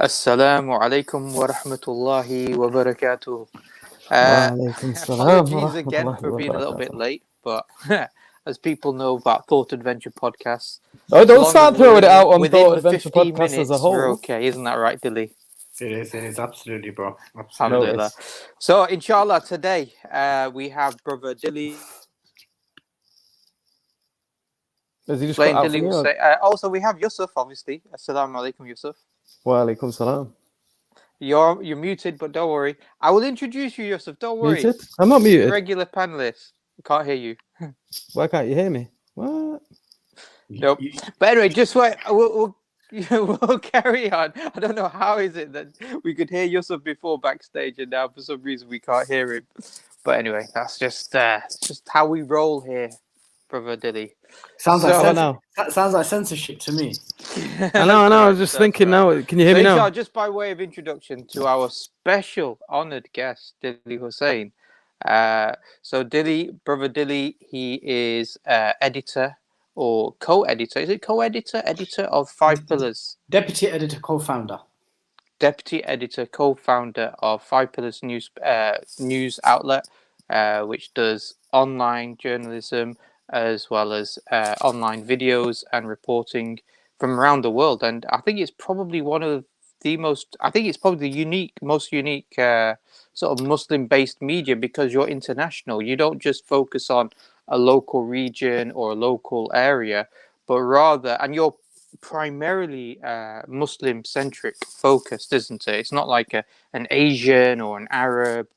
Assalamu alaikum wa rahmatullahi wa barakatuh. Walaikum salam wa Apologies again rahmatullahi for wa being a little bit barakatuh. late, but as people know about Thought Adventure podcasts, Oh, as don't long start as throwing it we're out on within Thought Adventure 15 Podcast as a minutes, we're whole. okay. Isn't that right, Dilly? It is absolutely, bro. Absolutely. Alhamdulillah. Notice. So, inshallah, today we have brother Dilly. Has he just got Explain, out Dilly from will you? say. Also, we have Yusuf, obviously. Assalamu alaikum, Yusuf. Walaikum salam. You're muted, but don't worry. I will introduce you, Yusuf. Don't worry. Muted? I'm not muted. Regular panelist. Can't hear you. Why can't you hear me? What? Nope. But anyway, just wait. We'll carry on. I don't know how is it that we could hear Yusuf before backstage, and now for some reason we can't hear him. But anyway, that's just how we roll here, brother Dilly. Sounds So- like censorship to me. I know. I was just thinking now. Can you hear me now? Inshallah, just by way of introduction to our special honoured guest, Dilly Hussain. So brother Dilly, he is editor or co-editor. Is it co-editor? Editor of Five Pillars. Deputy editor, co-founder. Deputy editor, co-founder of Five Pillars news outlet, which does online journalism as well as online videos and reporting from around the world. And I think it's probably one of the most. I think it's probably the most unique sort of Muslim-based media because you're international. You don't just focus on a local region or a local area, but rather, and you're primarily Muslim-centric focused, isn't it? It's not like an Asian or an Arab.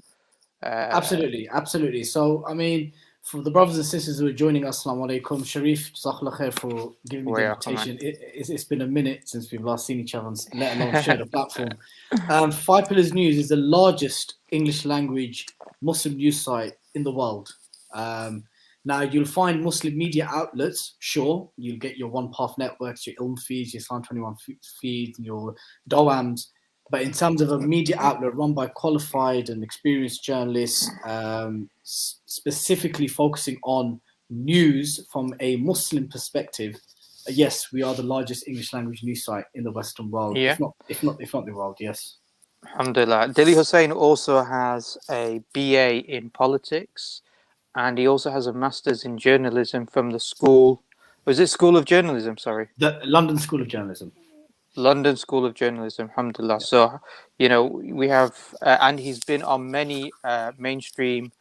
Absolutely. So, I mean, for the brothers and sisters who are joining us, Assalamu alaikum. Sharif, jazakallah khair for giving me the invitation. It's been a minute since we've last seen each other, let alone shared a platform. Five Pillars News is the largest English language Muslim news site in the world. Now, you'll find Muslim media outlets, sure. You'll get your One Path networks, your Ilm feeds, your Islam 21 feeds, your Doams. But in terms of a media outlet run by qualified and experienced journalists, specifically focusing on news from a Muslim perspective, yes, we are the largest English language news site in the Western world. Yeah. If not the world, yes. Alhamdulillah. Dilly Hussain also has a BA in politics, and he also has a master's in journalism from the school. Was it School of Journalism? Sorry. The London School of Journalism. London School of Journalism, alhamdulillah. Yeah. So, we have, and he's been on many mainstream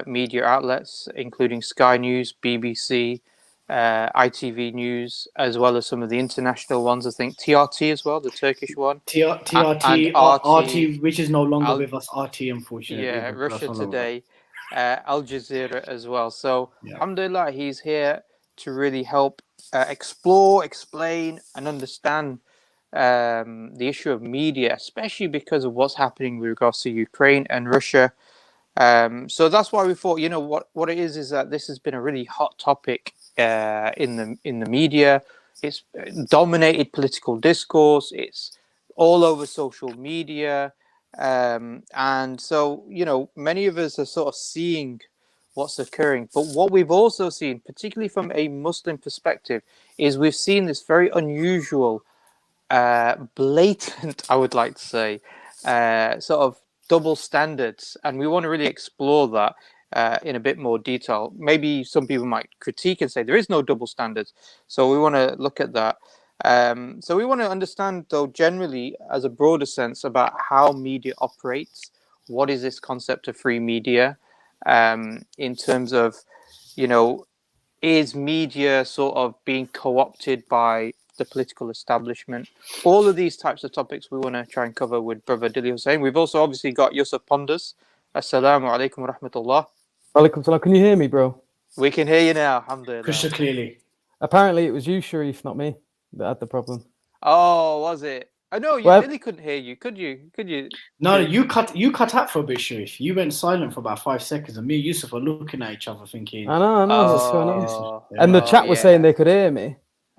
media outlets, including Sky News, BBC, ITV News, as well as some of the international ones. I think TRT as well, the Turkish one. TRT, RT, which is no longer with us, RT, unfortunately. Yeah, Russia Today, Al Jazeera as well. So, alhamdulillah, he's here to really help explore, explain, and understand the issue of media, especially because of what's happening with regards to Ukraine and Russia. So that's why we thought, what it is that this has been a really hot topic in the media. It's dominated political discourse. It's all over social media. And so, many of us are sort of seeing what's occurring. But what we've also seen, particularly from a Muslim perspective, is we've seen this very unusual, blatant, I would like to say, sort of double standards. And we want to really explore that in a bit more detail. Maybe some people might critique and say there is no double standards. So we want to look at that. So we want to understand, though, generally, as a broader sense, about how media operates. What is this concept of free media? In terms of, is media sort of being co-opted by the political establishment? All of these types of topics we want to try and cover with brother Dilly Hussain. We've also obviously got Yusuf Ponders. Assalamu alaikum wa rahmatullah. Alaikum salam. Can you hear me, bro? We can hear you now, alhamdulillah. Crystal clearly. Apparently it was you, Sharif, not me, that had the problem. Oh, was it? I know you really couldn't hear you. Could you? No, you cut out for a bit, Sharif. You went silent for about 5 seconds, and me and Yusuf were looking at each other, thinking. I know what's going on. And the chat was saying they could hear me.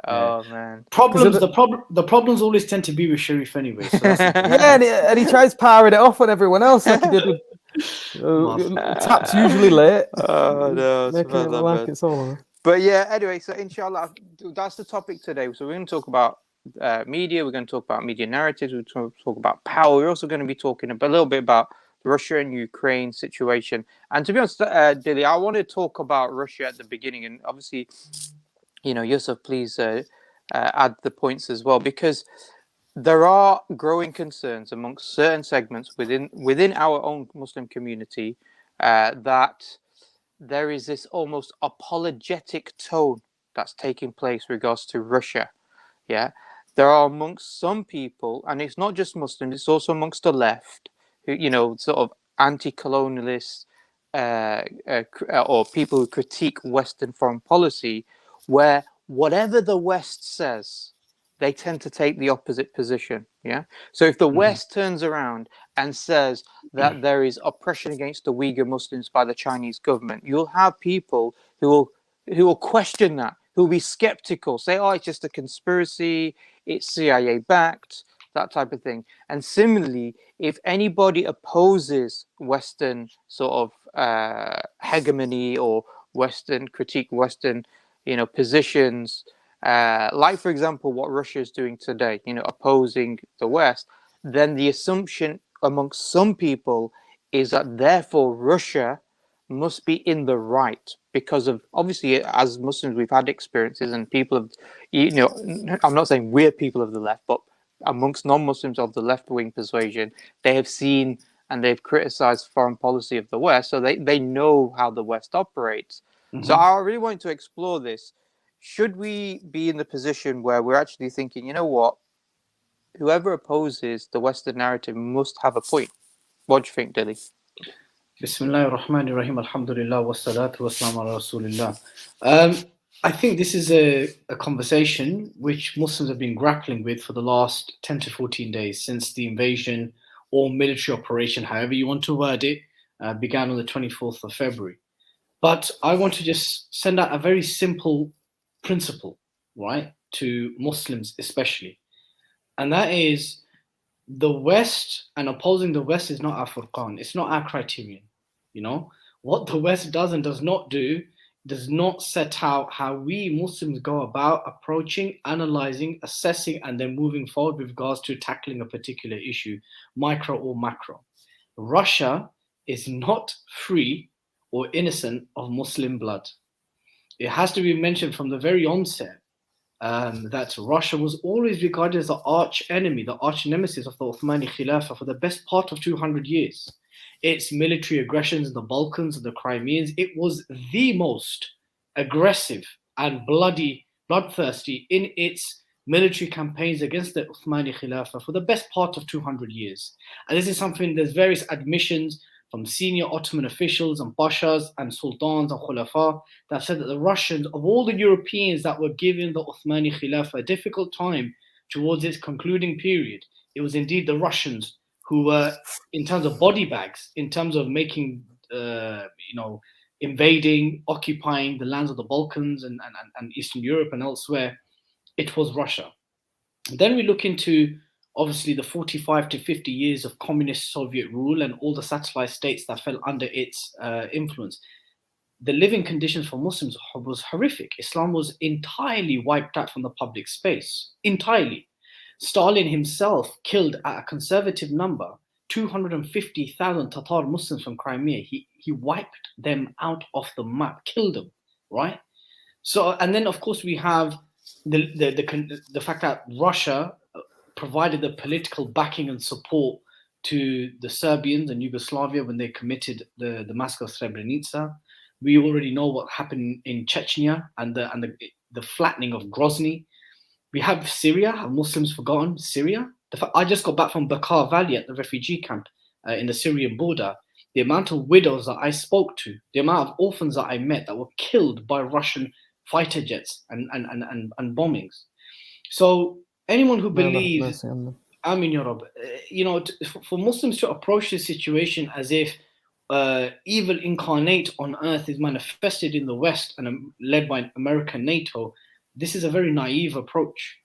Oh man! The problems always tend to be with Sharif anyway. So and he tries powering it off on everyone else like he did with Tap's usually late. Oh no! Making it like it's all. But yeah, anyway, so inshallah, that's the topic today. So we're going to talk about media. We're going to talk about media narratives. We're going to talk about power. We're also going to be talking a little bit about the Russia and Ukraine situation. And to be honest, Dilly, I want to talk about Russia at the beginning. And obviously, Yusuf, please add the points as well, because there are growing concerns amongst certain segments within our own Muslim community that there is this almost apologetic tone that's taking place in regards to Russia. Yeah, there are amongst some people, and it's not just Muslims, it's also amongst the left, who, sort of anti-colonialists or people who critique Western foreign policy, where whatever the West says, they tend to take the opposite position. Yeah. So if the West turns around and says that there is oppression against the Uyghur Muslims by the Chinese government, you'll have people who will question that, who will be skeptical, say, oh, it's just a conspiracy, it's CIA backed, that type of thing. And similarly, if anybody opposes Western sort of hegemony or critique Western, positions, like, for example, what Russia is doing today, opposing the West, then the assumption amongst some people is that therefore Russia must be in the right, because of, obviously, as Muslims, we've had experiences, and people have, I'm not saying we're people of the left, but amongst non-Muslims of the left-wing persuasion, they have seen and they've criticized foreign policy of the West, so they know how the West operates. So I really want to explore this. Should we be in the position where we're actually thinking, you know what, whoever opposes the Western narrative must have a point? What do you think, Dilly? Bismillahir Rahmanir Rahim, Alhamdulillah, wassalatu wassalamu ala Rasulillah. I think this is a conversation which Muslims have been grappling with for the last 10 to 14 days since the invasion or military operation, however you want to word it, began on the 24th of February. But I want to just send out a very simple principle, right, to Muslims especially. And that is, the West and opposing the West is not our furqan. It's not our criterion. What the West does and does not do does not set out how we Muslims go about approaching, analyzing, assessing, and then moving forward with regards to tackling a particular issue, micro or macro. Russia is not free or innocent of Muslim blood. It has to be mentioned from the very onset that Russia was always regarded as the arch enemy, the arch nemesis of the Uthmani Khilafah for the best part of 200 years. Its military aggressions in the Balkans and the Crimeans, it was the most aggressive and bloodthirsty in its military campaigns against the Uthmani Khilafah for the best part of 200 years. And this is something, there's various admissions from senior Ottoman officials and pashas and sultans and khulafa that said that the Russians, of all the Europeans that were giving the Uthmani Khilafah a difficult time towards its concluding period, it was indeed the Russians who were, in terms of body bags, in terms of making, invading, occupying the lands of the Balkans and Eastern Europe and elsewhere, it was Russia. Then we look into, obviously, the 45 to 50 years of communist Soviet rule and all the satellite states that fell under its influence. The living conditions for Muslims was horrific. Islam was entirely wiped out from the public space, entirely. Stalin himself killed, at a conservative number, 250,000 Tatar Muslims from Crimea. He wiped them out of the map, killed them, right? So, and then of course we have the fact that Russia provided the political backing and support to the Serbians and Yugoslavia when they committed the massacre of Srebrenica. We already know what happened in Chechnya and the flattening of Grozny. We have Syria. Have Muslims forgotten Syria? I just got back from Bakar Valley at the refugee camp in the Syrian border. The amount of widows that I spoke to, the amount of orphans that I met that were killed by Russian fighter jets and bombings. So anyone who believes, I mean, Europe, for Muslims to approach this situation as if evil incarnate on earth is manifested in the West and led by America and NATO, this is a very naive approach.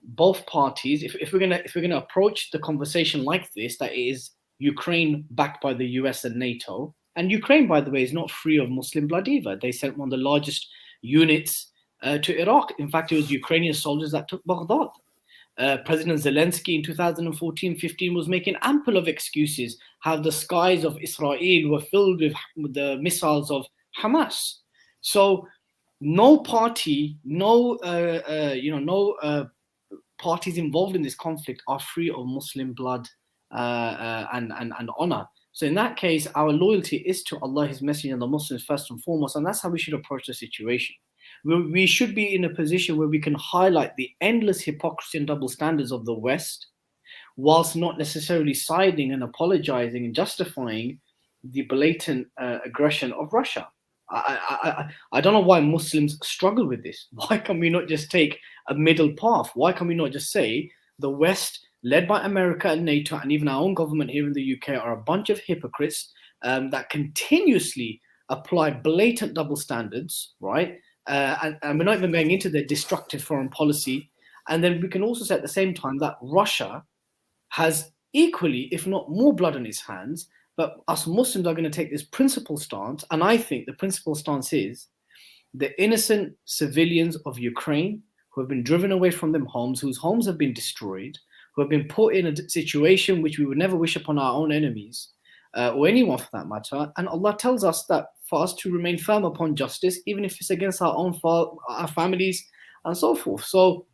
Both parties, if we're gonna approach the conversation like this, that it is Ukraine backed by the US and NATO, and Ukraine, by the way, is not free of Muslim blood either. They sent one of the largest units to Iraq. In fact, it was Ukrainian soldiers that took Baghdad. President Zelensky in 2014-15 was making ample of excuses how the skies of Israel were filled with the missiles of Hamas. So no party, no parties involved in this conflict are free of Muslim blood and honor. So in that case, our loyalty is to Allah, His Messenger, and the Muslims first and foremost, and that's how we should approach the situation. We should be in a position where we can highlight the endless hypocrisy and double standards of the West, whilst not necessarily siding and apologizing and justifying the blatant aggression of Russia. I don't know why Muslims struggle with this. Why can we not just take a middle path? Why can we not just say the West, led by America and NATO, and even our own government here in the UK, are a bunch of hypocrites that continuously apply blatant double standards, right? And we're not even going into their destructive foreign policy. And then we can also say at the same time that Russia has equally, if not more, blood on its hands. But us Muslims are going to take this principled stance. And I think the principled stance is the innocent civilians of Ukraine who have been driven away from their homes, whose homes have been destroyed, who have been put in a situation which we would never wish upon our own enemies, or anyone for that matter. And Allah tells us that for us to remain firm upon justice, even if it's against our own our families and so forth. So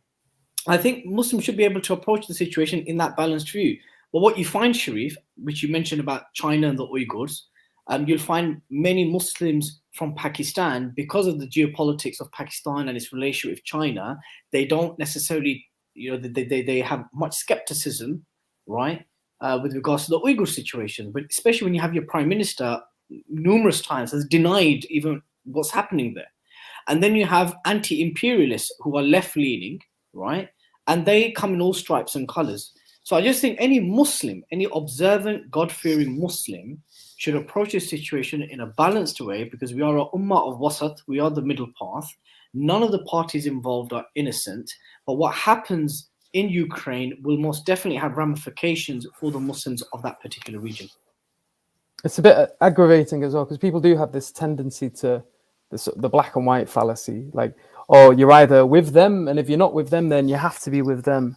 I think Muslims should be able to approach the situation in that balanced view. But what you find, Sharif, which you mentioned about China and the Uyghurs, you'll find many Muslims from Pakistan, because of the geopolitics of Pakistan and its relationship with China, they don't necessarily, they have much skepticism, right, with regards to the Uyghur situation. But especially when you have your prime minister numerous times has denied even what's happening there. And then you have anti-imperialists who are left-leaning, right, and they come in all stripes and colors. So I just think any Muslim, any observant, God-fearing Muslim should approach this situation in a balanced way, because we are a ummah of wasat, we are the middle path. None of the parties involved are innocent, but what happens in Ukraine will most definitely have ramifications for the Muslims of that particular region. It's a bit aggravating as well, because people do have this tendency to the black and white fallacy, like, oh, you're either with them, and if you're not with them, then you have to be with them.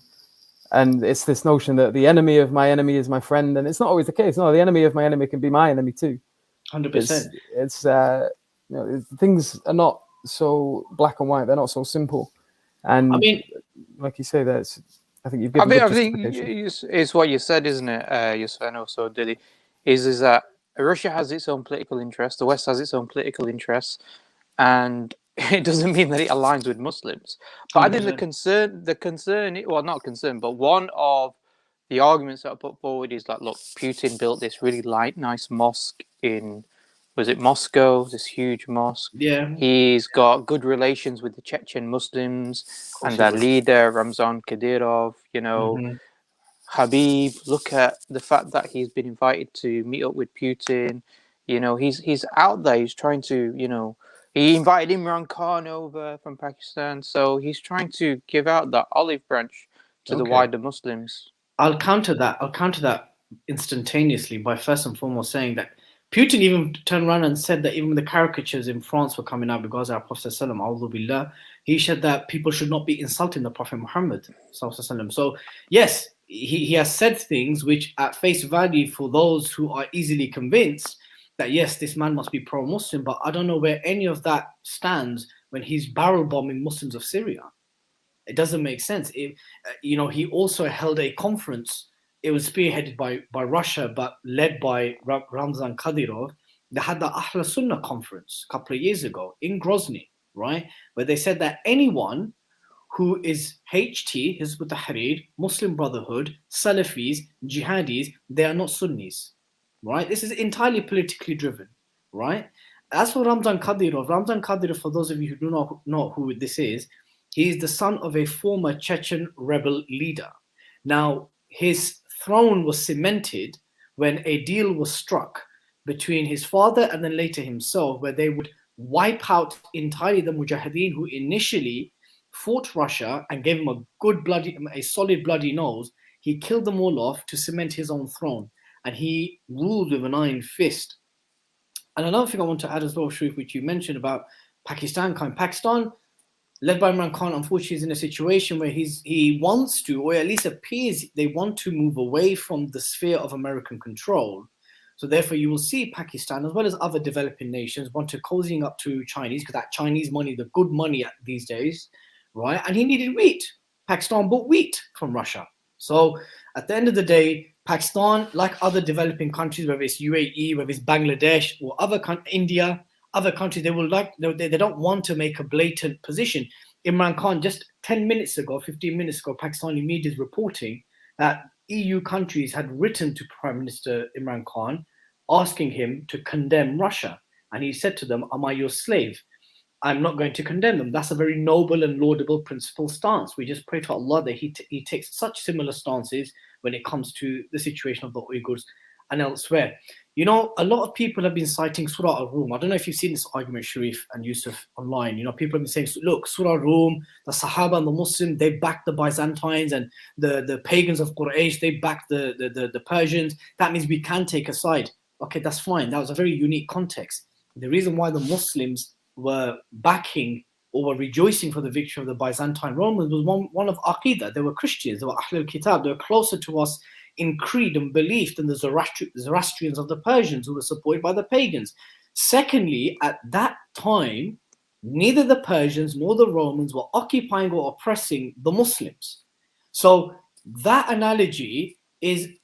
And it's this notion that the enemy of my enemy is my friend, and it's not always the case. No, the enemy of my enemy can be my enemy too. 100%. It's things are not so black and white. They're not so simple. And I mean, like you say, I think you've given good justification. I think it's what you said, isn't it, Yusuf, and also Dilly, is that Russia has its own political interests, the West has its own political interests, and it doesn't mean that it aligns with Muslims. But 100%. I think the concern, well, not concern, but one of the arguments that are put forward is like, look, Putin built this really nice mosque in, was it Moscow? This huge mosque. Yeah. He's got good relations with the Chechen Muslims and their leader, Ramzan Kadyrov, Habib. Look at the fact that he's been invited to meet up with Putin. He's out there. He's trying to, he invited Imran Khan over from Pakistan. So he's trying to give out that olive branch to the wider Muslims. I'll counter that instantaneously by first and foremost saying that Putin even turned around and said that even the caricatures in France were coming out because our Prophet ﷺ, he said that people should not be insulting the Prophet Muhammad ﷺ. So yes, he has said things which at face value for those who are easily convinced that yes, this man must be pro-Muslim, but I don't know where any of that stands when he's barrel bombing Muslims of Syria. It doesn't make sense. He also held a conference. It was spearheaded by Russia, but led by Ramzan Kadyrov. They had the Ahl Sunnah conference a couple of years ago in Grozny, right? Where they said that anyone who is HT, Hizb ut-Tahrir, Muslim Brotherhood, Salafis, Jihadis, they are not Sunnis, right? This is entirely politically driven, right? As for Ramzan Kadyrov, for those of you who do not know who this is, he is the son of a former Chechen rebel leader. Now, his throne was cemented when a deal was struck between his father and then later himself, where they would wipe out entirely the Mujahideen who initially fought Russia and gave him a solid bloody nose. He killed them all off to cement his own throne, and he ruled with an iron fist. And another thing I want to add as well, Sharif, which you mentioned about Pakistan, led by Imran Khan, unfortunately, is in a situation where he wants to, or at least appears they want to move away from the sphere of American control. So therefore, you will see Pakistan, as well as other developing nations, want to cozying up to Chinese, because that Chinese money, the good money these days, right? And he needed wheat. Pakistan bought wheat from Russia. So at the end of the day, Pakistan, like other developing countries, whether it's UAE, whether it's Bangladesh or India, other countries, they don't want to make a blatant position. Imran Khan, just 10 minutes ago, 15 minutes ago, Pakistani media is reporting that EU countries had written to Prime Minister Imran Khan asking him to condemn Russia. And he said to them, "Am I your slave? I'm not going to condemn them." That's a very noble and laudable principle stance. We just pray to Allah that he takes such similar stances when it comes to the situation of the Uyghurs and elsewhere. You know, a lot of people have been citing Surah Al-Rum. I don't know if you've seen this argument, Sharif and Yusuf, online. You know, people have been saying, look, Surah Al-Rum, the Sahaba and the Muslim, they backed the Byzantines, and the pagans of Quraysh, they backed the Persians. That means we can take a side. Okay, that's fine. That was a very unique context. The reason why the Muslims were backing or were rejoicing for the victory of the Byzantine Romans was one of Aqidah. They were Christians, they were Ahl al-Kitab, they were closer to us in creed and belief than the Zoroastrians of the Persians, who were supported by the pagans. Secondly, at that time, neither the Persians nor the Romans were occupying or oppressing the Muslims. So that analogy it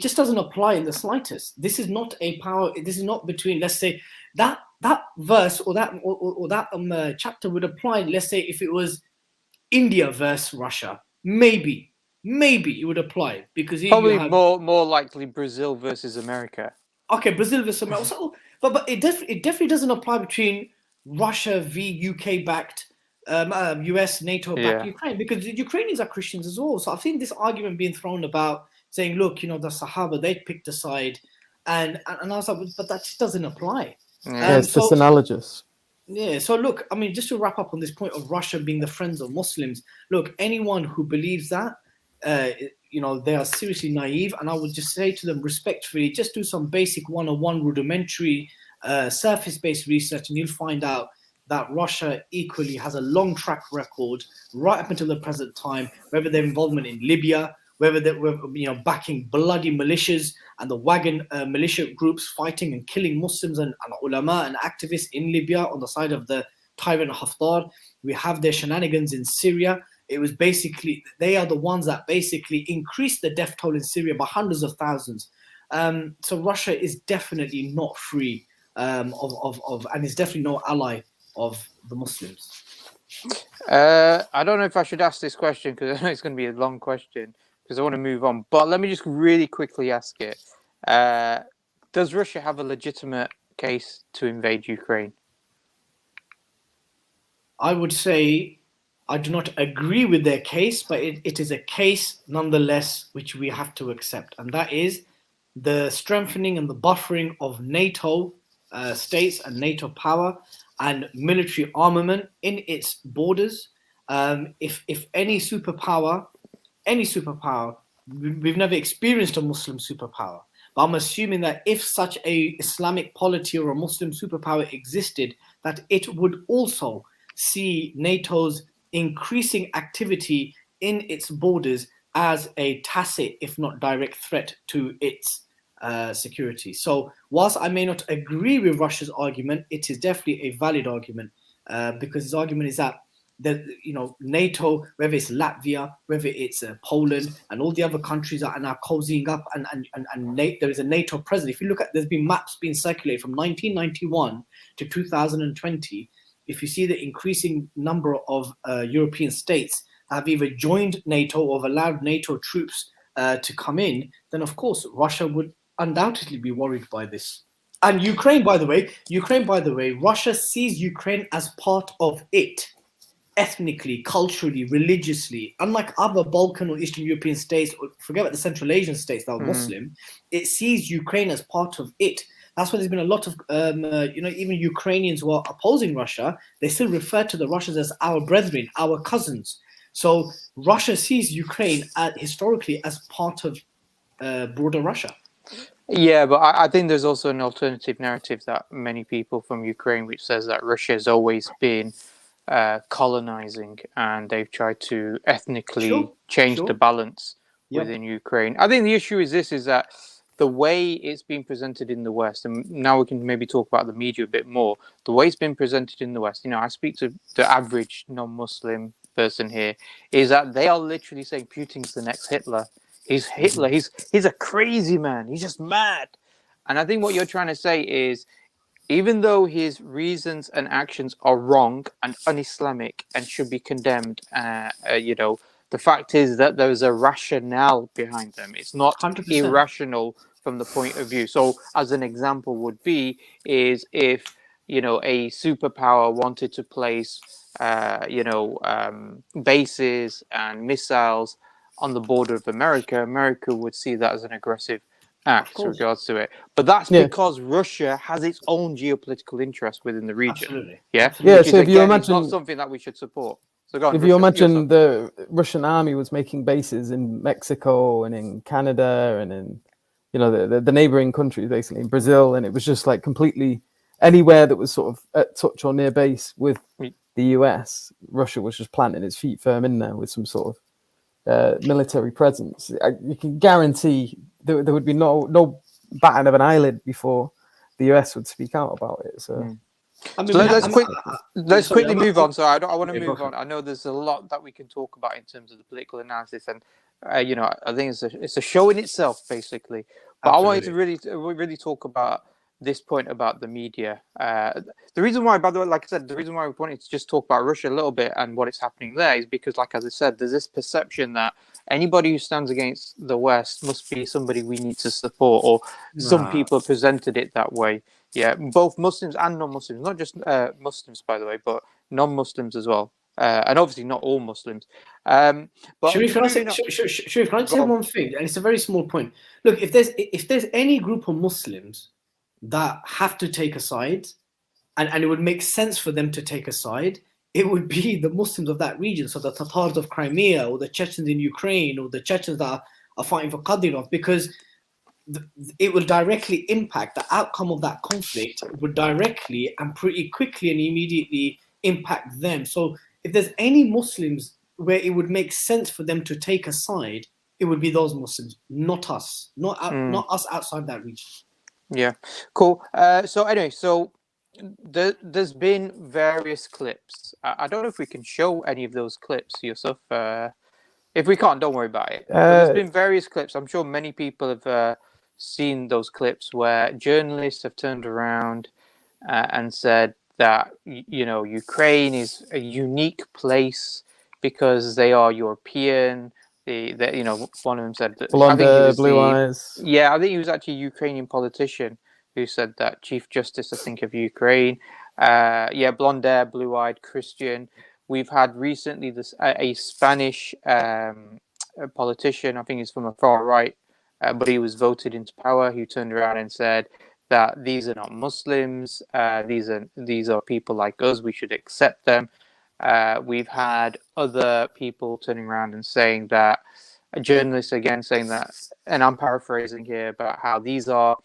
just doesn't apply in the slightest. This is not a power. This is not between, let's say, that verse or that chapter would apply. Let's say if it was India versus Russia, maybe it would apply, because probably more likely Brazil versus America. Okay, Brazil versus America. So, but it definitely doesn't apply between Russia v UK backed. US, NATO back Ukraine, because the Ukrainians are Christians as well. So I think this argument being thrown about saying, look, you know, the Sahaba, they picked a side, and I was like, but that just doesn't apply. It's just analogous. Yeah, so look, I mean, just to wrap up on this point of Russia being the friends of Muslims, look, anyone who believes that, you know, they are seriously naive, and I would just say to them respectfully, just do some basic 101 rudimentary surface-based research, and you'll find out that Russia equally has a long track record right up until the present time, whether their involvement in Libya, whether they were, you know, backing bloody militias and the wagon militia groups fighting and killing Muslims and ulama and activists in Libya on the side of the tyrant Haftar. We have their shenanigans in Syria. It was basically, they are the ones that basically increased the death toll in Syria by hundreds of thousands. So Russia is definitely not free and is definitely no ally of the Muslims. I don't know if I should ask this question, because I know it's going to be a long question, because I want to move on. But let me just really quickly ask it. Does Russia have a legitimate case to invade Ukraine? I would say I do not agree with their case, but it is a case nonetheless which we have to accept. And that is the strengthening and the buffering of NATO states and NATO power and military armament in its borders. If any superpower, we've never experienced a Muslim superpower, but I'm assuming that if such a Islamic polity or a Muslim superpower existed, that it would also see NATO's increasing activity in its borders as a tacit, if not direct, threat to its security. So whilst I may not agree with Russia's argument, it is definitely a valid argument, because his argument is that NATO, whether it's Latvia, whether it's Poland, and all the other countries are now cozying up, and there is a NATO presence. If you look at, there's been maps being circulated from 1991 to 2020. If you see the increasing number of European states have either joined NATO or have allowed NATO troops to come in, then of course Russia would undoubtedly be worried by this. And Ukraine, by the way, Russia sees Ukraine as part of it, ethnically, culturally, religiously. Unlike other Balkan or Eastern European states, or forget about the Central Asian states that are Muslim, it sees Ukraine as part of it. That's why there's been a lot of, even Ukrainians who are opposing Russia, they still refer to the Russians as our brethren, our cousins. So Russia sees Ukraine historically as part of broader Russia. Yeah, but I think there's also an alternative narrative that many people from Ukraine, which says that Russia has always been colonizing, and they've tried to ethnically change the balance within Ukraine. I think the issue is this: is that the way it's been presented in the West, and now we can maybe talk about the media a bit more. The way it's been presented in the West, I speak to the average non-Muslim person here, is that they are literally saying Putin's the next Hitler. He's Hitler. He's a crazy man. He's just mad. And I think what you're trying to say is, even though his reasons and actions are wrong and un-Islamic and should be condemned, the fact is that there's a rationale behind them. It's not 100%. irrational from the point of view. So, as an example would be, is if a superpower wanted to place, bases and missiles on the border of America, America would see that as an aggressive act with regards to it. But that's because Russia has its own geopolitical interest within the region. Absolutely. Yeah. Absolutely. Which is, so if you again, imagine, it's not something that we should support. So go on, if you imagine the Russian army was making bases in Mexico and in Canada and in the neighboring countries, basically in Brazil, and it was just like completely anywhere that was sort of at touch or near base with the US, Russia was just planting its feet firm in there with some sort of military presence. You can guarantee there would be no batting of an eyelid before the US would speak out about it. So, let's quickly move on. So I want to move on. I know there's a lot that we can talk about in terms of the political analysis, and I think it's a show in itself, basically. But Absolutely. I wanted to really talk about this point about the media. The reason why, by the way, like I said, the reason why we wanted to just talk about Russia a little bit and what is happening there is because, like as I said, there's this perception that anybody who stands against the West must be somebody we need to support, or some people presented it that way. Yeah, both Muslims and non-Muslims, not just Muslims, by the way, but non-Muslims as well. And obviously not all Muslims. But Sharif, can I say one thing? And it's a very small point. Look, if there's any group of Muslims that have to take a side, and it would make sense for them to take a side, it would be the Muslims of that region. So the Tatars of Crimea, or the Chechens in Ukraine, or the Chechens that are fighting for Kadyrov, because it will directly impact the outcome of that conflict, would directly and pretty quickly and immediately impact them. So if there's any Muslims where it would make sense for them to take a side, it would be those Muslims, not us, not us outside that region. Yeah, cool. So anyway, there's been various clips. I don't know if we can show any of those clips, Yusuf. If we can't, don't worry about it. There's been various clips. I'm sure many people have seen those clips where journalists have turned around and said that Ukraine is a unique place because they are European. One of them said that. Blonde, blue eyes. Yeah, I think he was actually a Ukrainian politician who said that. Chief Justice, I think, of Ukraine. Blonde hair, blue-eyed, Christian. We've had recently a Spanish politician. I think he's from the far right, but he was voted into power. Who turned around and said that these are not Muslims. These are people like us. We should accept them. We've had other people turning around and saying that, journalists again saying that, and I'm paraphrasing here, about how these are,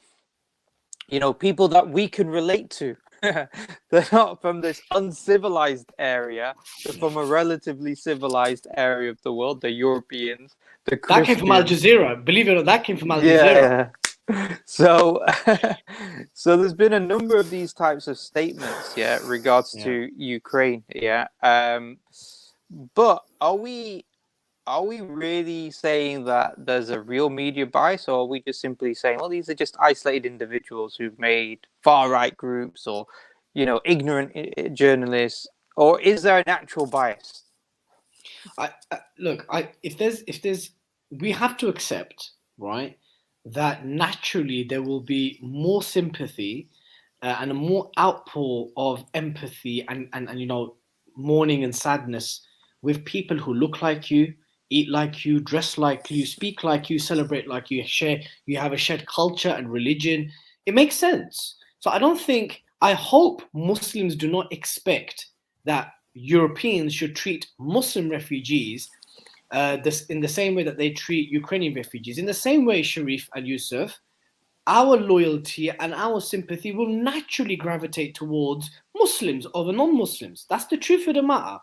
people that we can relate to. They're not from this uncivilized area. They're from a relatively civilized area of the world. The Europeans, the Christians. That came from Al Jazeera. Believe it or not, that came from Al Jazeera. Yeah. So there's been a number of these types of statements, regards to Ukraine, but are we really saying that there's a real media bias, or are we just simply saying, well, these are just isolated individuals who've made far-right groups, or ignorant journalists, or is there an actual bias? We have to accept, right, that naturally there will be more sympathy and a more outpour of empathy and mourning and sadness with people who look like you, eat like you, dress like you, speak like you, celebrate like you, you have a shared culture and religion. It makes sense. So I hope Muslims do not expect that Europeans should treat Muslim refugees in the same way that they treat Ukrainian refugees. In the same way, Sharif and Yusuf, our loyalty and our sympathy will naturally gravitate towards Muslims over non-Muslims. That's the truth of the matter.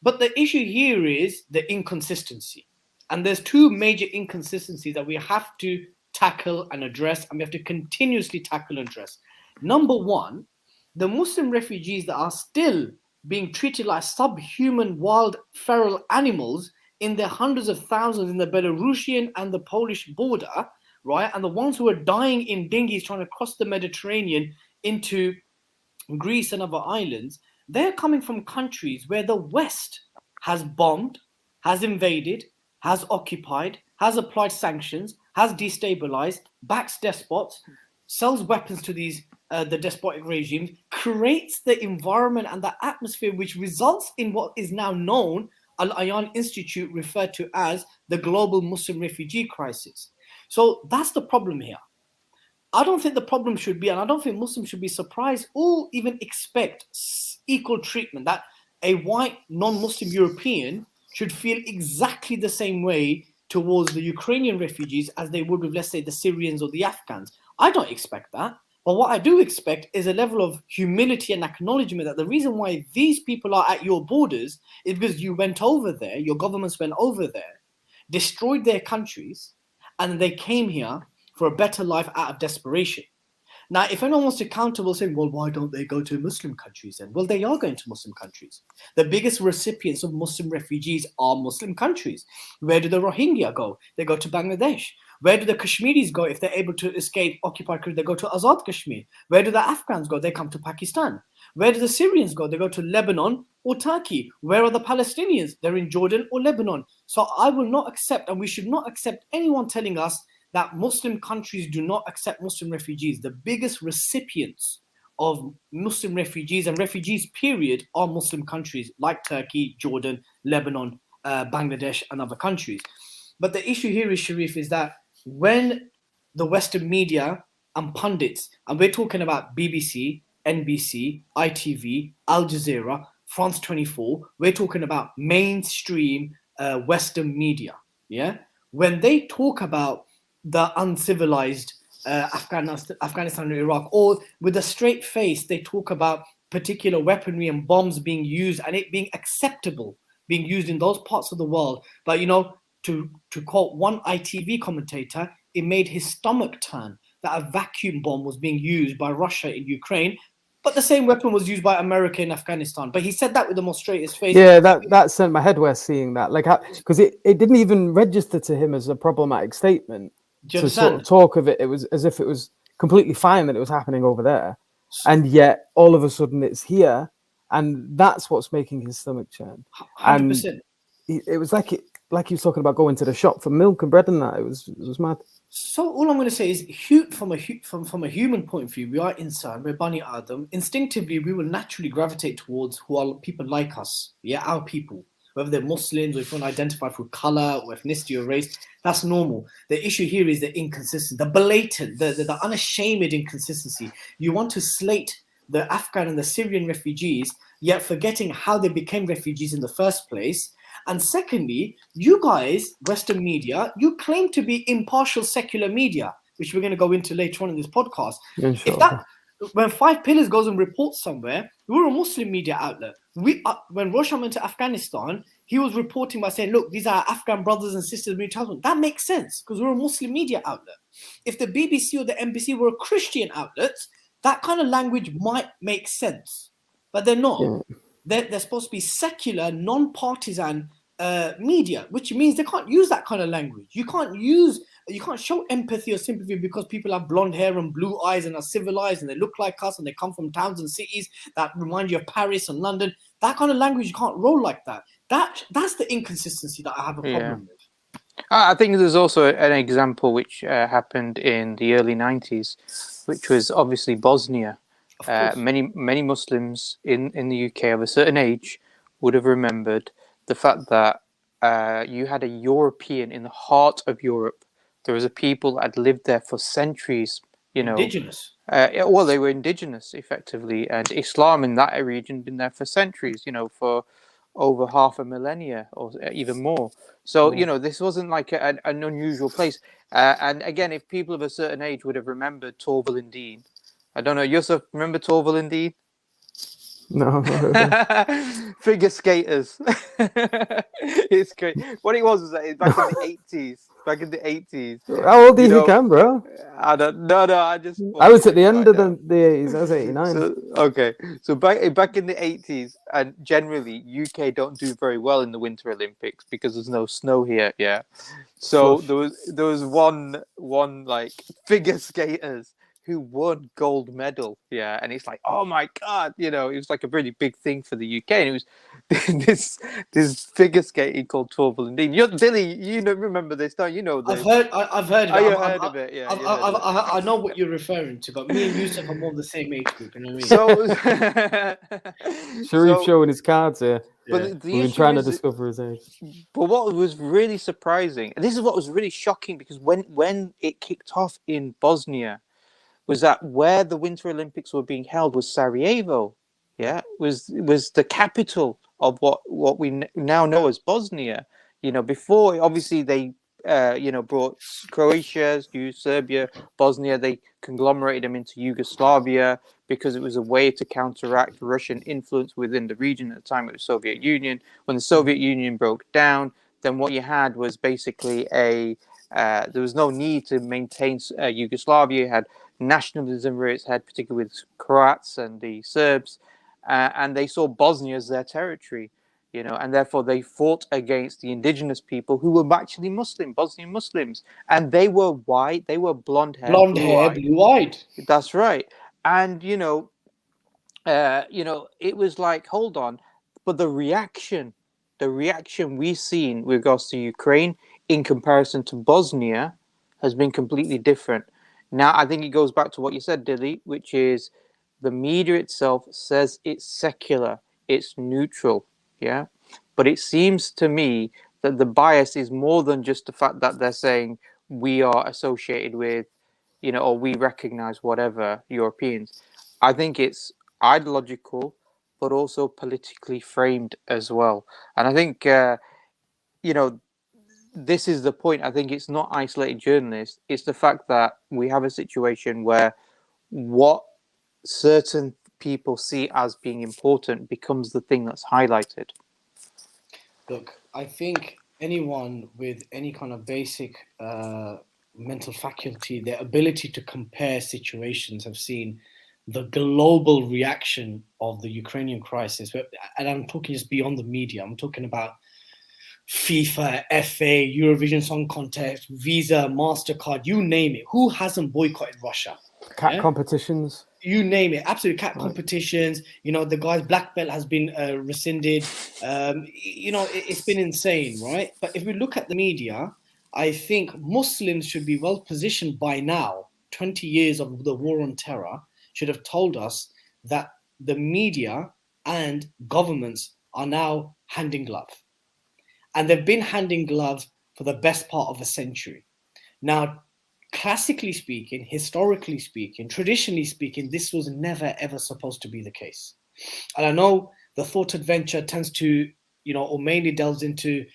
But the issue here is the inconsistency. And there's two major inconsistencies that we have to tackle and address, and we have to continuously tackle and address. Number one, the Muslim refugees that are still being treated like subhuman, wild, feral animals in their hundreds of thousands in the Belarusian and the Polish border, right? And the ones who are dying in dinghies trying to cross the Mediterranean into Greece and other islands, they're coming from countries where the West has bombed, has invaded, has occupied, has applied sanctions, has destabilized, backs despots, sells weapons to these the despotic regimes, creates the environment and the atmosphere which results in what is now known, Al-Ayan Institute referred to as the global Muslim refugee crisis. So that's the problem here. I don't think the problem should be, and I don't think Muslims should be surprised or even expect equal treatment, that a white non-Muslim European should feel exactly the same way towards the Ukrainian refugees as they would with, let's say, the Syrians or the Afghans. I don't expect that. But what I do expect is a level of humility and acknowledgement that the reason why these people are at your borders is because you went over there, your governments went over there, destroyed their countries, and they came here for a better life out of desperation. Now, if anyone wants to counter, will say, well, why don't they go to Muslim countries then? Well, they are going to Muslim countries. The biggest recipients of Muslim refugees are Muslim countries. Where do the Rohingya go? They go to Bangladesh. Where do the Kashmiris go if they're able to escape occupied Kashmir? They go to Azad Kashmir. Where do the Afghans go? They come to Pakistan. Where do the Syrians go? They go to Lebanon or Turkey. Where are the Palestinians? They're in Jordan or Lebanon. So I will not accept, and we should not accept anyone telling us that Muslim countries do not accept Muslim refugees. The biggest recipients of Muslim refugees and refugees, period, are Muslim countries like Turkey, Jordan, Lebanon, Bangladesh, and other countries. But the issue here is, Sharif, is that when the Western media and pundits, and we're talking about BBC, NBC, ITV, Al Jazeera, France 24, we're talking about mainstream Western media, yeah? When they talk about the uncivilized Afghanistan or Iraq, or with a straight face, they talk about particular weaponry and bombs being used and it being acceptable, being used in those parts of the world. But, you know, to quote one ITV commentator, it made his stomach turn that a vacuum bomb was being used by Russia in Ukraine, but the same weapon was used by America in Afghanistan. But he said that with the most straightest face. Yeah, that sent my head west seeing that. Like, because it didn't even register to him as a problematic statement. To sort of talk of it, it was as if it was completely fine that it was happening over there. And yet, all of a sudden, it's here. And that's what's making his stomach churn. 100%. And it was like he was talking about going to the shop for milk and bread and that. It was mad. So all I'm going to say is, from a human point of view, we are insan, we're Bani Adam. Instinctively, we will naturally gravitate towards who are people like us. Yeah, our people. Whether they're Muslims or if you want to identify through color or ethnicity or race, that's normal. The issue here is the inconsistency, the blatant, the unashamed inconsistency. You want to slate the Afghan and the Syrian refugees, yet forgetting how they became refugees in the first place. And secondly, you guys, Western media, you claim to be impartial secular media, which we're going to go into later on in this podcast. Yeah, sure. When Five Pillars goes and reports somewhere, we're a Muslim media outlet. When Roshan went to Afghanistan, he was reporting by saying, look, these are Afghan brothers and sisters. That makes sense because we're a Muslim media outlet. If the BBC or the NBC were a Christian outlet, that kind of language might make sense. But they're not. Yeah. They're supposed to be secular, non-partisan media, which means they can't use that kind of language. You can't show empathy or sympathy because people have blonde hair and blue eyes and are civilized and they look like us and they come from towns and cities that remind you of Paris and London. That kind of language, you can't roll like that. That's the inconsistency that I have a problem with. I think there's also an example which happened in the early 90s, which was obviously Bosnia. Many Muslims in the UK of a certain age would have remembered the fact that you had a European in the heart of Europe. There was a people that had lived there for centuries, you know. Indigenous. Well, they were indigenous, effectively. And Islam in that region had been there for centuries, you know, for over half a millennia or even more. So, this wasn't like an unusual place. And again, if people of a certain age would have remembered Torval and Dean, I don't know, Yusuf, remember Torval and Dean? No. Figure skaters. It's great. What it was that back in the 80s. Back in the 80s. How old do you think I am, bro? I don't know. No, I just. I was at the end of the 80s. I was 89. So, okay. So back in the 80s, and generally UK don't do very well in the Winter Olympics because there's no snow here. Yeah. So there was one like figure skaters who won gold medal. Yeah, and it's like, oh my god, it was like a really big thing for the UK, and it was this figure skating called Torval and Dean. Dilly, remember this, don't you? Know this? I've heard. Oh, you heard of it? Yeah. I know what you're referring to, but me and Yusuf are more the same age group. You know what I mean? Sharif showing his cards here. But we've been trying to discover his age. But what was really surprising, and this is what was really shocking, because when it kicked off in Bosnia, was that where the Winter Olympics were being held was Sarajevo. Yeah, was the capital of what we now know as Bosnia. Before, obviously they brought Croatia, Serbia, Bosnia. They conglomerated them into Yugoslavia because it was a way to counteract Russian influence within the region. At the time, it was Soviet Union. When the Soviet Union broke down, then what you had was basically there was no need to maintain Yugoslavia. You had nationalism rear its head, particularly with Croats and the Serbs, and they saw Bosnia as their territory, and therefore they fought against the indigenous people who were actually Muslim, Bosnian Muslims, and they were white, they were blonde-haired, blue-eyed. That's right. And it was like, hold on, but the reaction we've seen with regards to Ukraine in comparison to Bosnia has been completely different. Now, I think it goes back to what you said, Dilly, which is the media itself says it's secular, it's neutral, yeah? But it seems to me that the bias is more than just the fact that they're saying we are associated with, or we recognize whatever Europeans. I think it's ideological, but also politically framed as well. And I think, this is the point. I think it's not isolated journalists. It's the fact that we have a situation where what certain people see as being important becomes the thing that's highlighted. Look, I think anyone with any kind of basic mental faculty, their ability to compare situations, have seen the global reaction of the Ukrainian crisis. And I'm talking just beyond the media. I'm talking about FIFA, FA, Eurovision Song Contest, Visa, MasterCard, you name it. Who hasn't boycotted Russia? Cat competitions. You name it. Absolutely. Cat competitions. The guy's black belt has been rescinded. It's been insane, right? But if we look at the media, I think Muslims should be well positioned by now. 20 years of the war on terror should have told us that the media and governments are now hand in glove. And they've been handing gloves for the best part of a century. Now, classically speaking, historically speaking, traditionally speaking, this was never, ever supposed to be the case. And I know the thought adventure tends to, or mainly delves into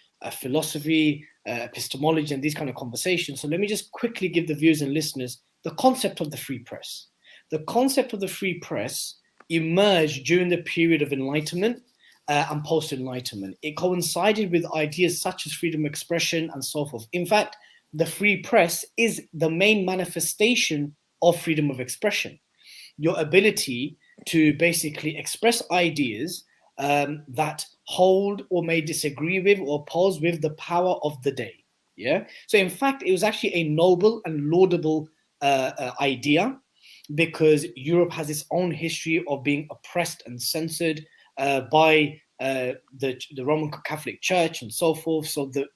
philosophy, epistemology, and these kind of conversations. So let me just quickly give the viewers and listeners the concept of the free press. The concept of the free press emerged during the period of Enlightenment and post-Enlightenment. It coincided with ideas such as freedom of expression and so forth. In fact, the free press is the main manifestation of freedom of expression. Your ability to basically express ideas that hold or may disagree with or oppose with the power of the day. Yeah. So in fact, it was actually a noble and laudable idea, because Europe has its own history of being oppressed and censored by the Roman Catholic Church and so forth. So the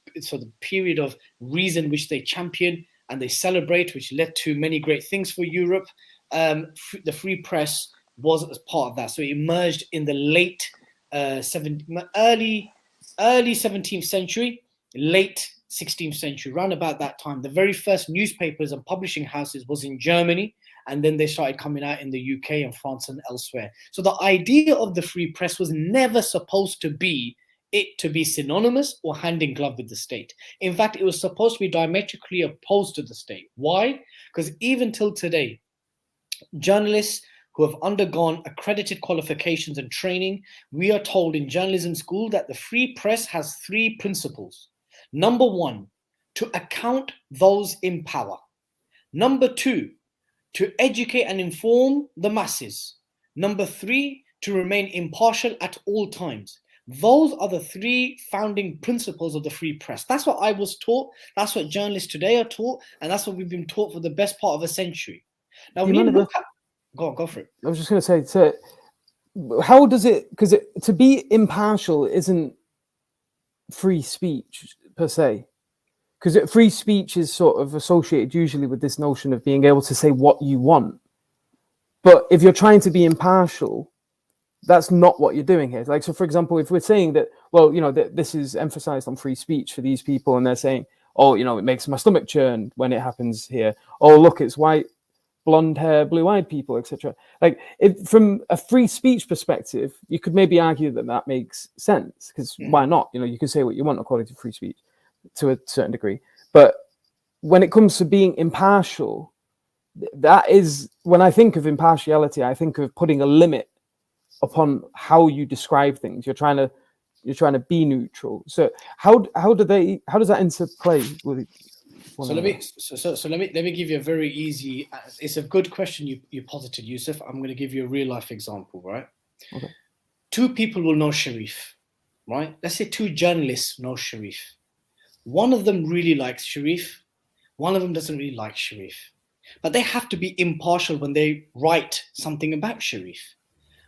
period of reason which they champion and they celebrate, which led to many great things for Europe, the free press was as part of that. So it emerged in the early 17th century, late 16th century, around about that time. The very first newspapers and publishing houses was in Germany, and then they started coming out in the UK and France and elsewhere. So the idea of the free press was never supposed to be it to be synonymous or hand in glove with the state. In fact, it was supposed to be diametrically opposed to the state. Why? Because even till today, journalists who have undergone accredited qualifications and training, we are told in journalism school that the free press has 3 principles. Number 1, to account those in power. Number 2, to educate and inform the masses. Number 3, to remain impartial at all times. Those are the 3 founding principles of the free press. That's what I was taught. That's what journalists today are taught. And that's what we've been taught for the best part of a century. Now, when you look at... Go for it. I was just going to say, so how does it... Because to be impartial isn't free speech per se. Because free speech is sort of associated usually with this notion of being able to say what you want. But if you're trying to be impartial, that's not what you're doing here. Like, so for example, if we're saying that, well, you know, that this is emphasized on free speech for these people, and they're saying, oh, you know, it makes my stomach churn when it happens here. Oh, look, it's white, blonde hair, blue-eyed people, etc. Like, from a free speech perspective, you could maybe argue that that makes sense, because why not? You know, you can say what you want according to free speech to a certain degree. But when it comes to being impartial, that is, when I think of impartiality, I think of putting a limit upon how you describe things. You're trying to be neutral. So how does that interplay with so let me give you a very easy, it's a good question you posited, Yusuf. I'm going to give you a real life example, right? Okay. 2 people will know Sharif, right? Let's say 2 journalists know Sharif. One of them really likes Sharif, one of them doesn't really like Sharif, but they have to be impartial when they write something about Sharif.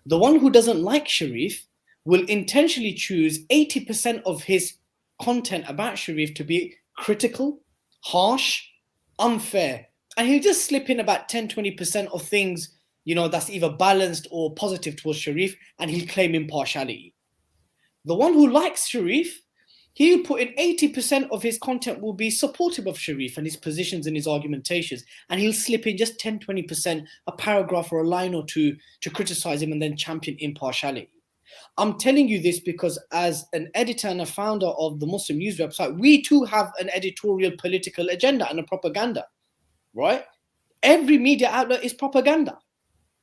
The one who doesn't like Sharif will intentionally choose 80% of his content about Sharif to be critical, harsh, unfair. And he'll just slip in about 10-20% of things, you know, that's either balanced or positive towards Sharif, and he'll claim impartiality. The one who likes Sharif, he'll put in 80% of his content will be supportive of Sharif and his positions and his argumentations. And he'll slip in just 10-20%, a paragraph or a line or 2 to criticize him and then champion impartiality. I'm telling you this because as an editor and a founder of the Muslim News website, we too have an editorial political agenda and a propaganda, right? Every media outlet is propaganda.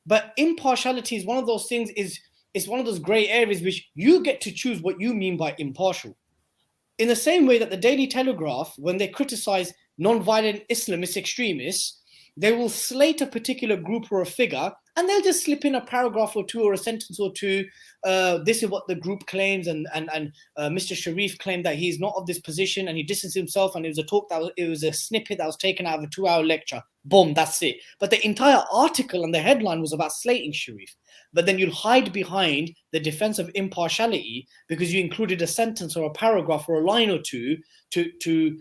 But impartiality is one of those things, it's one of those gray areas which you get to choose what you mean by impartial. In the same way that the Daily Telegraph, when they criticize non-violent Islamist extremists, they will slate a particular group or a figure, and they'll just slip in a paragraph or 2 or a sentence or 2. This is what the group claims, and Mr. Sharif claimed that he's not of this position, and he distanced himself, and it was a snippet that was taken out of a 2-hour lecture. Boom, that's it. But the entire article and the headline was about slating Sharif. But then you'll hide behind the defense of impartiality because you included a sentence or a paragraph or a line or 2 to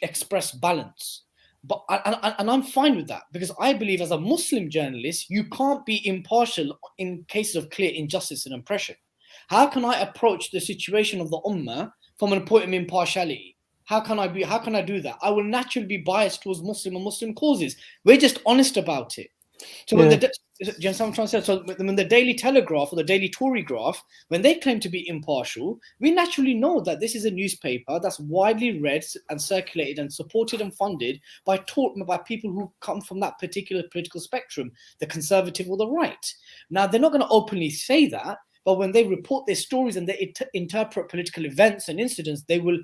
express balance. But and I'm fine with that, because I believe as a Muslim journalist, you can't be impartial in cases of clear injustice and oppression. How can I approach the situation of the Ummah from a point of impartiality? How can I do that? I will naturally be biased towards Muslim and Muslim causes. We're just honest about it. So when do you understand what I'm trying to say? So when the Daily Telegraph or the Daily Tory Graph, when they claim to be impartial, we naturally know that this is a newspaper that's widely read and circulated and supported and funded by people who come from that particular political spectrum, the conservative or the right. Now, they're not going to openly say that, but when they report their stories and they interpret political events and incidents, they will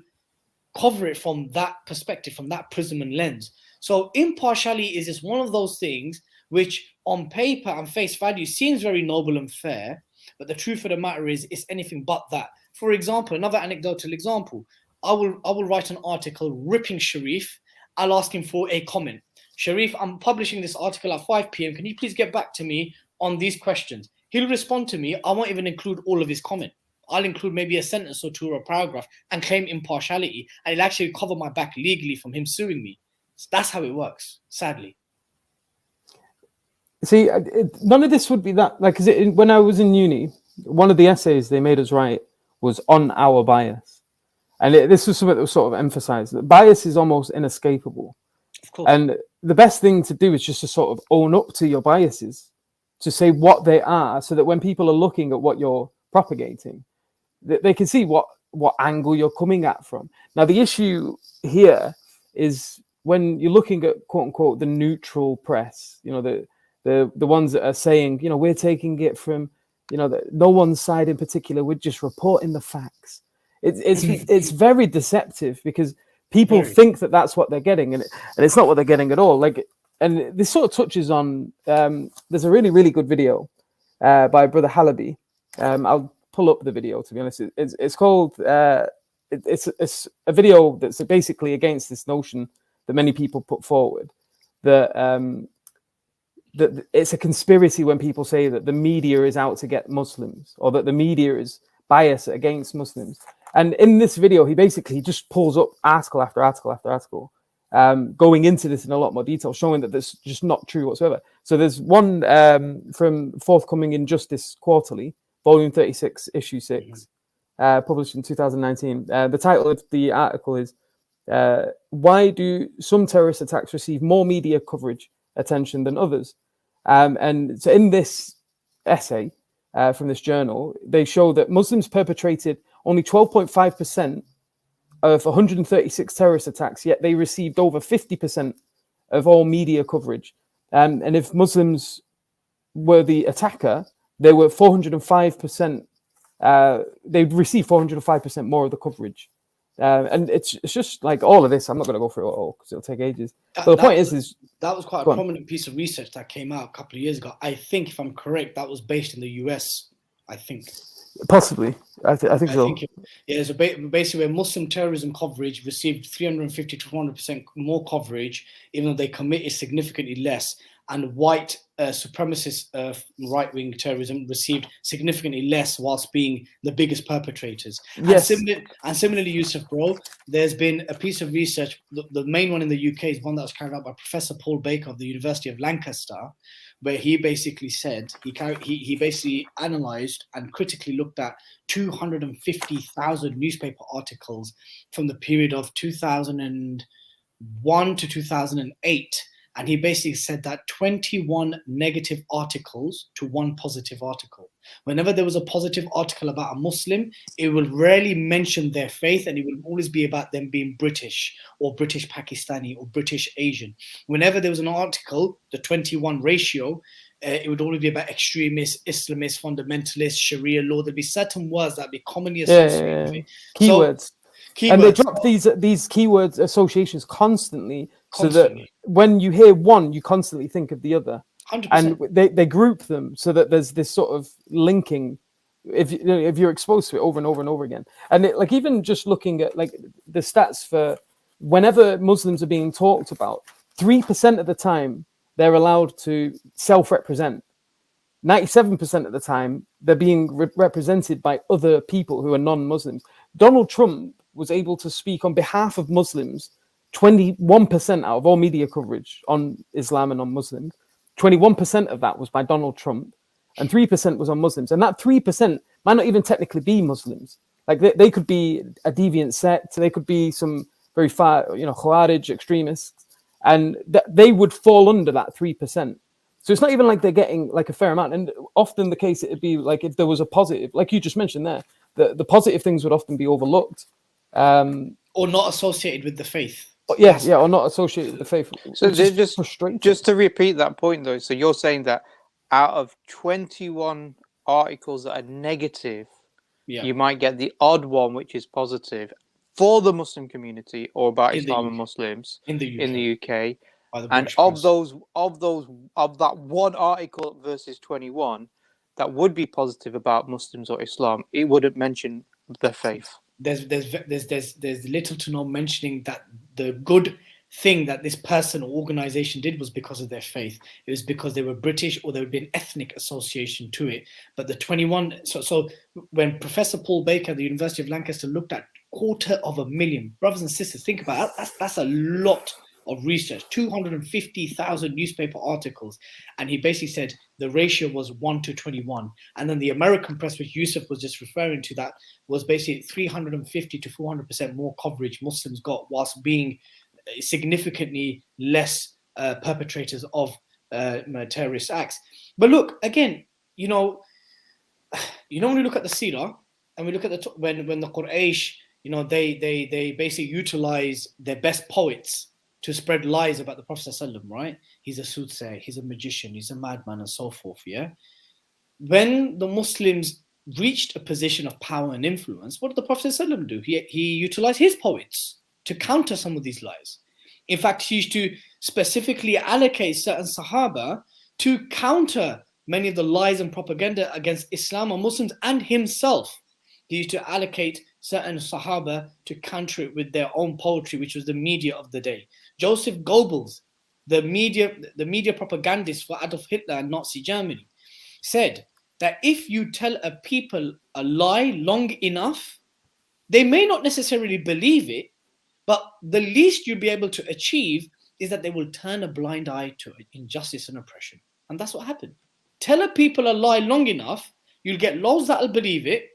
cover it from that perspective, from that prism and lens. So impartiality is just one of those things which on paper and face value seems very noble and fair, but the truth of the matter is it's anything but that. For example, another anecdotal example, I will write an article ripping Sharif. I'll ask him for a comment. Sharif, I'm publishing this article at 5 p.m. Can you please get back to me on these questions? He'll respond to me. I won't even include all of his comment. I'll include maybe a sentence or 2 or a paragraph and claim impartiality, and it'll actually cover my back legally from him suing me. So that's how it works, sadly. See, none of this would be that, like, when I was in uni, one of the essays they made us write was on our bias. And this was something that was sort of emphasized. That bias is almost inescapable. Of course. And the best thing to do is just to sort of own up to your biases, to say what they are, so that when people are looking at what you're propagating, they can see what what angle you're coming at from. Now, the issue here is when you're looking at quote unquote the neutral press, the ones that are saying, we're taking it from, no one's side in particular, we're just reporting the facts. It's very deceptive because people think that that's what they're getting, and it's not what they're getting at all. And this sort of touches on, there's a really, really good video by Brother Halaby. I'll pull up the video, to be honest. It's called, it's a video that's basically against this notion that many people put forward, that it's a conspiracy when people say that the media is out to get Muslims, or that the media is biased against Muslims. And in this video, he basically just pulls up article after article after article, going into this in a lot more detail, showing that that's just not true whatsoever. So there's one from forthcoming in Justice Quarterly, volume 36, issue 6, published in 2019. The title of the article is, why do some terrorist attacks receive more media coverage attention than others? And so in this essay from this journal, they show that Muslims perpetrated only 12.5% of 136 terrorist attacks, yet they received over 50% of all media coverage. And if Muslims were the attacker, they were 405%, they'd receive 405% more of the coverage. And it's just like all of this. I'm not going to go through it all because it'll take ages. But the point is that was quite a prominent piece of research that came out a couple of years ago. I think, if I'm correct, that was based in the US. I think possibly. I think so. So basically, where Muslim terrorism coverage received 350 to 400% more coverage, even though they committed significantly less, and white supremacist right-wing terrorism received significantly less whilst being the biggest perpetrators. Yes. And similarly, Yusuf, bro, there's been a piece of research, the main one in the UK is one that was carried out by Professor Paul Baker of the University of Lancaster, where he basically said, he basically analysed and critically looked at 250,000 newspaper articles from the period of 2001 to 2008. And he basically said that 21 negative articles to one positive article. Whenever there was a positive article about a Muslim, it will rarely mention their faith, and it will always be about them being British or British Pakistani or British Asian. Whenever there was an article, the 21 ratio, it would always be about extremists, Islamists, fundamentalists, Sharia law. There'd be certain words that would be commonly associated with it. Keywords. And they drop these keywords associations constantly. So that when you hear one, you constantly think of the other. 100%. And they group them so that there's this sort of linking if you're exposed to it over and over and over again. And even just looking at the stats for whenever Muslims are being talked about, 3% of the time they're allowed to self-represent. 97% of the time they're being represented by other people who are non-Muslims. Donald Trump was able to speak on behalf of Muslims 21% out of all media coverage on Islam and on Muslims. 21% of that was by Donald Trump, and 3% was on Muslims. And that 3% might not even technically be Muslims. They could be a deviant sect. They could be some very far, Khawarij extremists, and they would fall under that 3%. So it's not even like they're getting a fair amount. And often the case, it'd be if there was a positive, like you just mentioned there, the positive things would often be overlooked. Or not associated with the faith. Or not associated with the faith. So just to repeat that point, though, so you're saying that out of 21 articles that are negative, you might get the odd one which is positive for the Muslim community or about Islam and Muslims in the UK. And of that one article versus 21 that would be positive about Muslims or Islam, it wouldn't mention the faith. There's little to no mentioning that the good thing that this person or organization did was because of their faith. It was because they were British, or there would be an ethnic association to it. But the 21, so when Professor Paul Baker at the University of Lancaster looked at 250,000 brothers and sisters, think about it, that's a lot of research, 250,000 newspaper articles, and he basically said the ratio was 1 to 21. And then the American press, which Yusuf was just referring to, that was basically 350 to 400% more coverage Muslims got, whilst being significantly less perpetrators of terrorist acts. But look, again, when you look at the Seerah, and we look at when the Quraysh, they basically utilize their best poets to spread lies about the Prophet ﷺ, right? He's a soothsayer, he's a magician, he's a madman, and so forth. Yeah. When the Muslims reached a position of power and influence, what did the Prophet ﷺ do? He utilized his poets to counter some of these lies. In fact, he used to specifically allocate certain Sahaba to counter many of the lies and propaganda against Islam or Muslims and himself. He used to allocate certain Sahaba to counter it with their own poetry, which was the media of the day. Joseph Goebbels, the media propagandist for Adolf Hitler and Nazi Germany, said that if you tell a people a lie long enough, they may not necessarily believe it, but the least you'll be able to achieve is that they will turn a blind eye to injustice and oppression. And that's what happened. Tell a people a lie long enough, you'll get loads that'll believe it,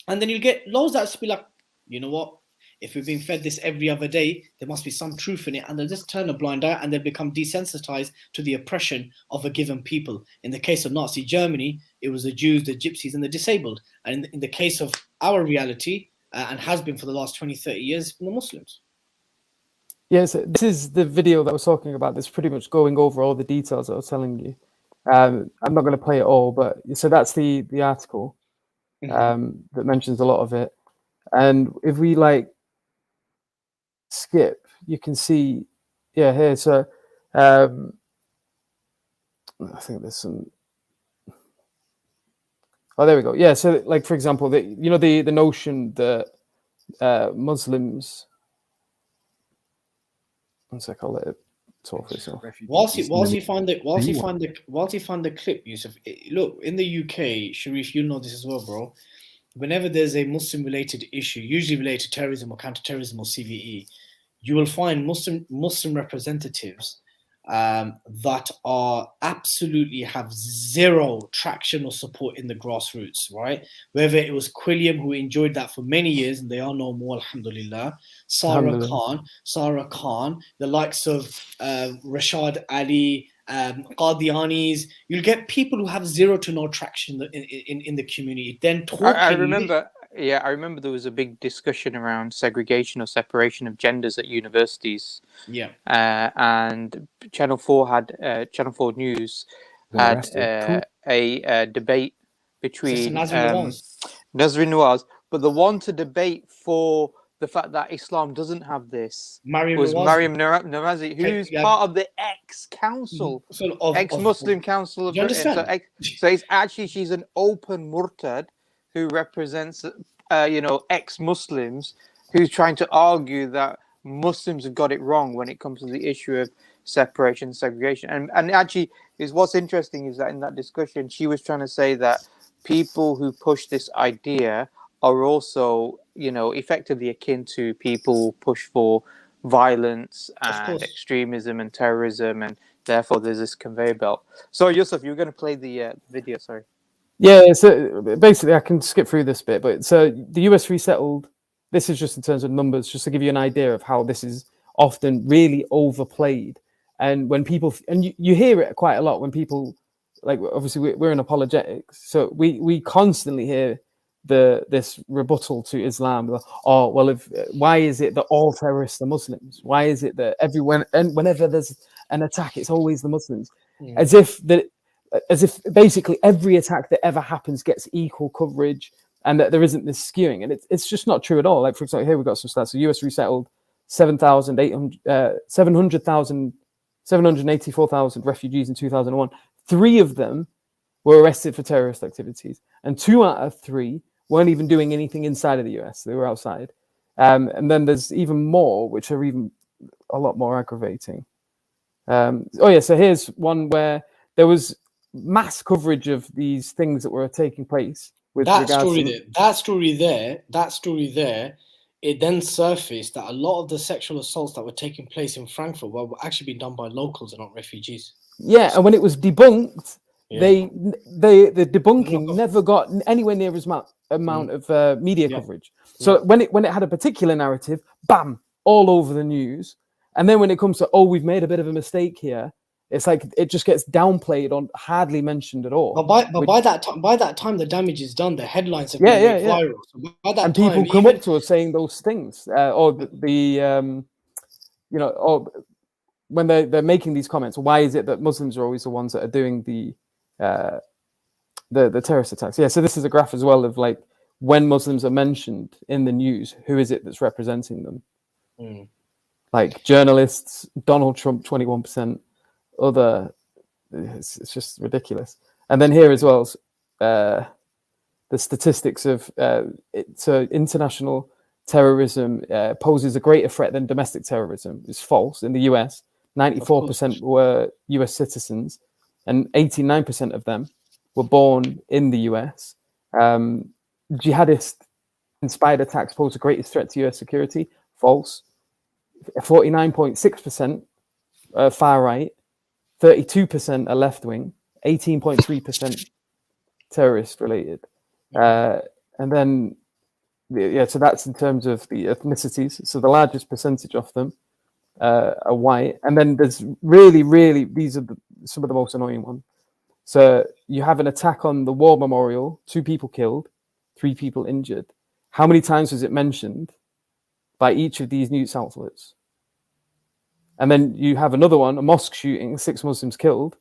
and then you'll get loads that'll be like, you know what? If we've been fed this every other day, there must be some truth in it, and they'll just turn a blind eye and they'll become desensitized to the oppression of a given people. In the case of Nazi Germany, it was the Jews, the Gypsies, and the disabled. And in the case of our reality, and has been for the last 20, 30 years, from the Muslims. Yes, this is the video that I was talking about. That's pretty much going over all the details that I was telling you. I'm not going to play it all, but so that's the article that mentions a lot of it. And if we skip, you can see, here. So I think there's some. Oh, there we go. Yeah. So for example, the notion that Muslims. One sec, I'll let it talk itself. Whilst you find the clip, Yusuf, look, in the UK, Sharif, you know this as well, bro. Whenever there's a Muslim-related issue, usually related to terrorism or counter-terrorism or CVE, you will find Muslim representatives that are absolutely have zero traction or support in the grassroots, right? Whether it was Quilliam, who enjoyed that for many years, and they are no more, alhamdulillah. Sarah Khan, the likes of Rashad Ali, Qadianis. You'll get people who have zero to no traction in the community. Then I remember there was a big discussion around segregation or separation of genders at universities. Yeah. And Channel 4 News had a debate between Nazrin Nawaz, but the one to debate for the fact that Islam doesn't have this was Mariam Namazi, who's part of the ex-council, ex-Muslim Council of Britain. So it's actually, she's an open murtad who represents, ex-Muslims, who's trying to argue that Muslims have got it wrong when it comes to the issue of separation and segregation. And actually, what's interesting is that in that discussion, she was trying to say that people who push this idea are also, effectively akin to people who push for violence and extremism and terrorism, and therefore there's this conveyor belt. So, Yusuf, you were going to play the video, sorry. Yeah, so basically I can skip through this bit, but so the US resettled, this is just in terms of numbers, just to give you an idea of how this is often really overplayed. And when people, and you hear it quite a lot when people, obviously we're in apologetics, so we constantly hear this rebuttal to Islam. Why is it that all terrorists are Muslims? Why is it that whenever there's an attack, it's always the Muslims? As if basically every attack that ever happens gets equal coverage, and that there isn't this skewing, and it's just not true at all. For example, here we've got some stats. The US resettled 784,000 refugees in 2001. 3 of them were arrested for terrorist activities, and 2 out of 3 weren't even doing anything inside of the US. They were outside. And then there's even more, which are even a lot more aggravating. So here's one where there was mass coverage of these things that were taking place. That story there, it then surfaced that a lot of the sexual assaults that were taking place in Frankfurt were actually being done by locals and not refugees. Yeah, and when it was debunked, the debunking never got anywhere near as amount of media coverage. So when it had a particular narrative, bam, all over the news. And then when it comes to, we've made a bit of a mistake here, It's like it just gets downplayed or hardly mentioned at all. But by that time, the damage is done. The headlines have been made viral. So by that and time, people come up to us saying those things, or or when they're making these comments. Why is it that Muslims are always the ones that are doing the terrorist attacks? Yeah. So this is a graph as well of like when Muslims are mentioned in the news, who is it that's representing them? Like journalists, Donald Trump, 21%. Other, it's just ridiculous. And then here as well, the statistics of international terrorism poses a greater threat than domestic terrorism. It's false. In the US, 94% were US citizens, and 89% of them were born in the US. Jihadist-inspired attacks pose the greatest threat to US security. False. 49.6% far right, 32% are left wing, 18.3% terrorist related, and then so that's in terms of the ethnicities. So the largest percentage of them are white, and then there's really these are some of the most annoying ones. So you have an attack on the war memorial, 2 people killed, 3 people injured. How many times was it mentioned by each of these news outlets? And then you have another one, a mosque shooting, 6 Muslims killed.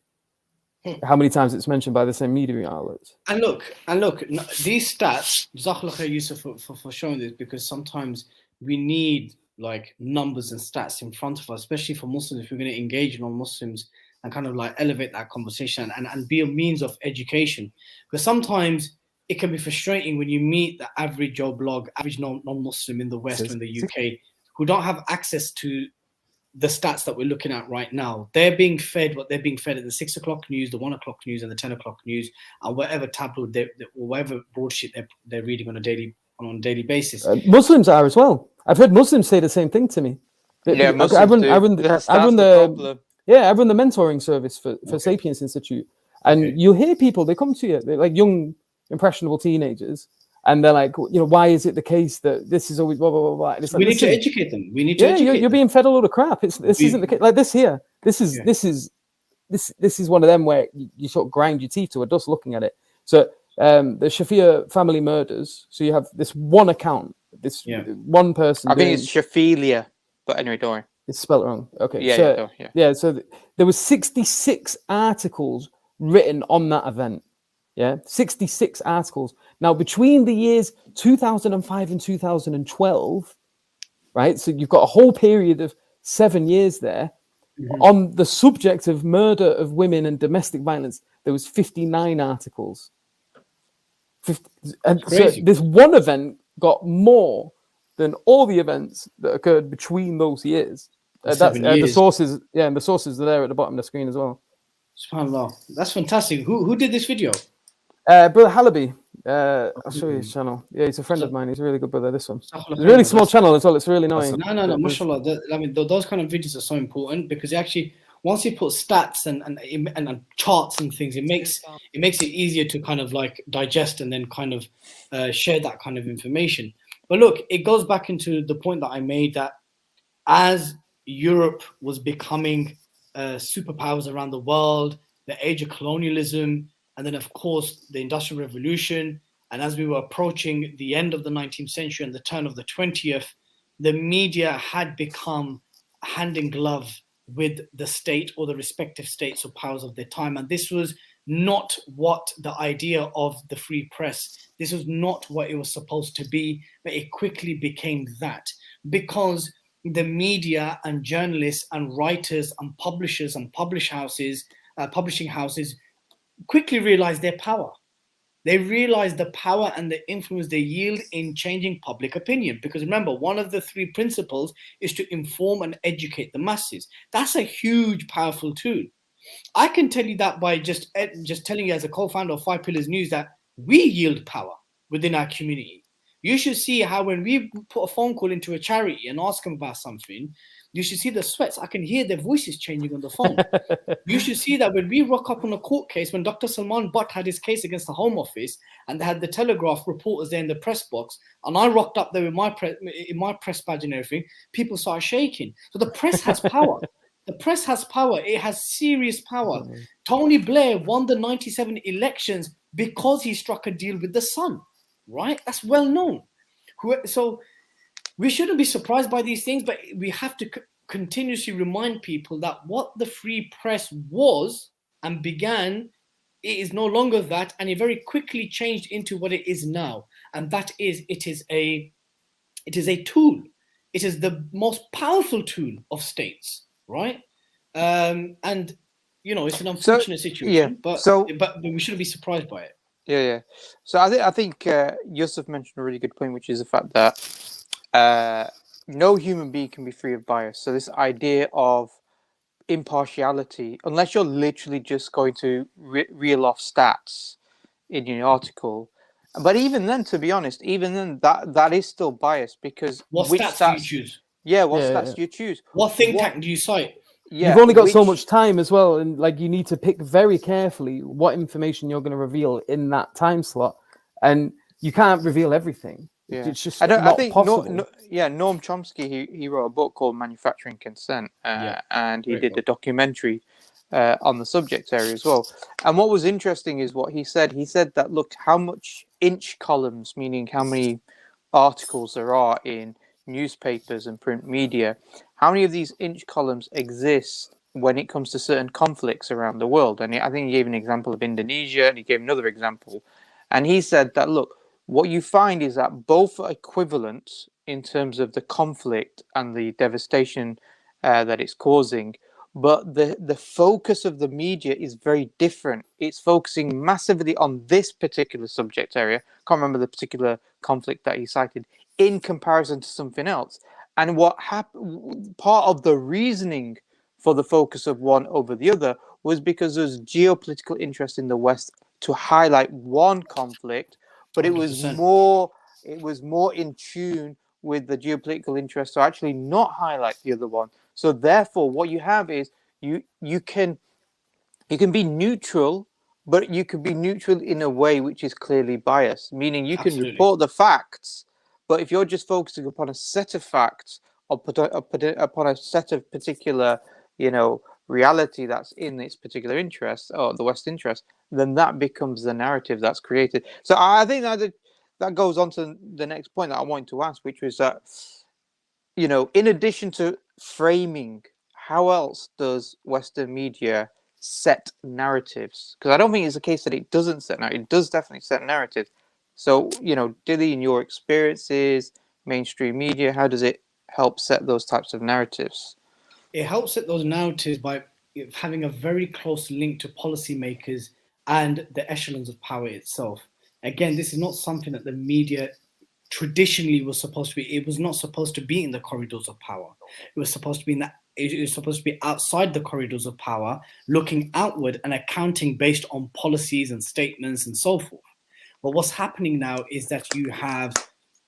How many times it's mentioned by the same media outlets? And look, these stats, Jazakallah khair, Yusuf, for showing this, because sometimes we need like numbers and stats in front of us, especially for Muslims, if we're going to engage non-Muslims and kind of like elevate that conversation and be a means of education. Because sometimes it can be frustrating when you meet the average Joe blog, average non-Muslim in the West or in the UK, who don't have access to the stats that we're looking at right now. They're being fed what they're being fed at the 6 o'clock news, the 1 o'clock news, and the 10 o'clock news, and whatever tabloid, or whatever broadsheet they're reading on a daily basis. Muslims are as well. I've heard Muslims say the same thing to me. Yeah, I run the mentoring service for Sapiens Institute, and you'll hear people, they come to you, they're like young, impressionable teenagers, and they're like, why is it the case that this is always blah blah blah blah? We need to educate them. We need to educate you're being fed a load of crap. This isn't the case. Like this here. This is one of them where you sort of grind your teeth to a dust looking at it. So the Shafia family murders. So you have this one account, one person. I think it's Shafilia, but anyway, don't worry. It's spelled wrong. Okay. So there was 66 articles written on that event. Yeah, 66 articles. Now, between the years 2005 and 2012, right? So you've got a whole period of 7 years there. On the subject of murder of women and domestic violence, there was 59 articles. And so this one event got more than all the events that occurred between those years. The sources, and the sources are there at the bottom of the screen as well. SubhanAllah, that's fantastic. Who did this video? Brother Halaby. I'll show you his channel. Yeah, he's a friend of mine. He's a really good brother. This one. It's a really small channel as well. It's really annoying. No, mashallah. Those kind of videos are so important because actually, once you put stats and charts and things, it makes it easier to kind of like digest and then kind of share that kind of information. But look, it goes back into the point that I made that as Europe was becoming superpowers around the world, the age of colonialism, and then, of course, the Industrial Revolution. And as we were approaching the end of the 19th century and the turn of the 20th, the media had become hand in glove with the state or the respective states or powers of their time. And this was not what the idea of the free press, this was not what it was supposed to be, but it quickly became that because the media and journalists and writers and publishers and publishing houses quickly realized their power. They realized the power and the influence they yield in changing public opinion. Because remember, one of the 3 principles is to inform and educate the masses. That's a huge, powerful tool. I can tell you that by just telling you as a co-founder of 5 Pillars News that we yield power within our community. You should see how when we put a phone call into a charity and ask them about something, you should see the sweats. I can hear their voices changing on the phone. You should see that when we rock up on a court case, when Dr. Salman Butt had his case against the Home Office and they had the Telegraph reporters there in the press box, and I rocked up there with my press badge and everything, people started shaking. So the press has power. The press has power. It has serious power. Definitely. Tony Blair won the 97 elections because he struck a deal with the Sun, right? That's well known. So we shouldn't be surprised by these things, but we have to continuously remind people that what the free press was and began, it is no longer that, and it very quickly changed into what it is now. And that is, it is a tool. It is the most powerful tool of states, right? And you know, it's an unfortunate situation, but we shouldn't be surprised by it. Yeah. So I think Yusuf mentioned a really good point, which is the fact that no human being can be free of bias. So this idea of impartiality, unless you're literally just going to reel off stats in your article. But even then, to be honest, that is still biased, because what stats do you choose? Yeah, what stats do you choose? What think tank do you cite? Yeah, you've only got so much time as well, and like you need to pick very carefully what information you're going to reveal in that time slot, and you can't reveal everything. Yeah. It's just not possible. Noam Chomsky, he wrote a book called Manufacturing Consent, and he did a documentary on the subject area as well. And what was interesting is what he said. He said that, look, how much inch columns, meaning how many articles there are in newspapers and print media, how many of these inch columns exist when it comes to certain conflicts around the world. And I think he gave an example of Indonesia, and he gave another example. And he said that, look, what you find is that both are equivalent in terms of the conflict and the devastation that it's causing, but the focus of the media is very different. It's focusing massively on this particular subject area. Can't remember the particular conflict that he cited, in comparison to something else. And what happened, part of the reasoning for the focus of one over the other, was because there's geopolitical interest in the West to highlight one conflict, but it was 100%. more in tune with the geopolitical interest to actually not highlight the other one. So therefore, what you have is you can be neutral, but you can be neutral in a way which is clearly biased, meaning you can report the facts, but if you're just focusing upon a set of facts or upon a set of particular, reality that's in its particular interest or the West interest, then that becomes the narrative that's created. So I think that goes on to the next point that I wanted to ask, which was that, in addition to framing, how else does Western media set narratives? Because I don't think it's the case that it doesn't set narratives. It does definitely set narratives. So, Dilly, in your experiences, mainstream media, how does it help set those types of narratives? It helps set those narratives by having a very close link to policymakers and the echelons of power itself. Again, this is not something that the media traditionally was supposed to be. It was not supposed to be in the corridors of power. It was supposed to be it was supposed to be outside the corridors of power, looking outward and accounting based on policies and statements and so forth. But what's happening now is that you have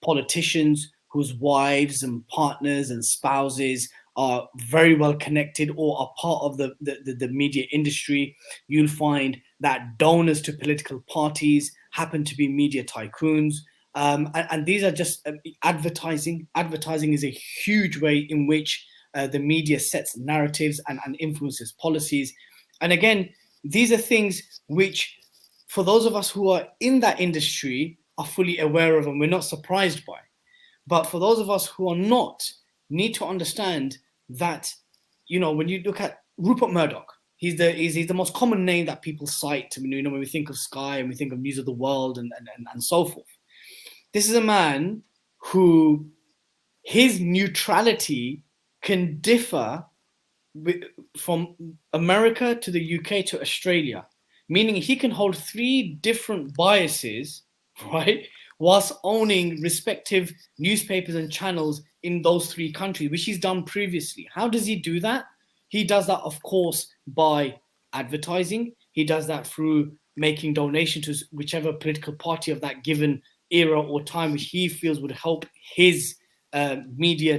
politicians whose wives and partners and spouses are very well connected or are part of the media industry. You'll find that donors to political parties happen to be media tycoons. And these are just advertising. Advertising is a huge way in which the media sets narratives and influences policies. And again, these are things which, for those of us who are in that industry, are fully aware of and we're not surprised by. But for those of us who are not, need to understand that, when you look at Rupert Murdoch, he's the most common name that people cite when we think of Sky and we think of News of the World and so forth. This is a man who, his neutrality can differ from America to the UK to Australia, meaning he can hold 3 different biases, right, whilst owning respective newspapers and channels in those 3 countries, which he's done previously. How does he do that? He does that, of course, by advertising. He does that through making donation to whichever political party of that given era or time which he feels would help his media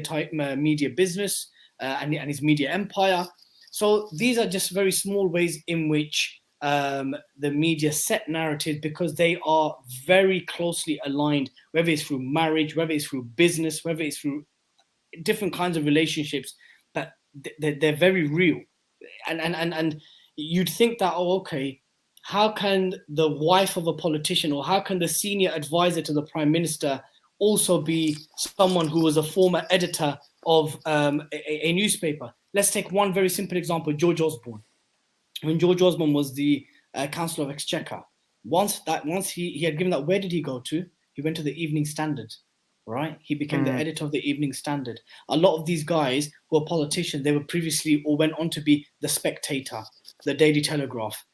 business and his media empire. So these are just very small ways in which the media set narratives, because they are very closely aligned, whether it's through marriage, whether it's through business, whether it's through different kinds of relationships, that they're very real, and you'd think that, oh, okay, how can the wife of a politician, or how can the senior advisor to the prime minister also be someone who was a former editor of a newspaper? Let's take one very simple example: George Osborne. When George Osborne was the Councillor of Exchequer, once he had given that, where did he go to? He went to the Evening Standard, right? He became the editor of the Evening Standard. A lot of these guys who are politicians, they were previously or went on to be the Spectator, the Daily Telegraph.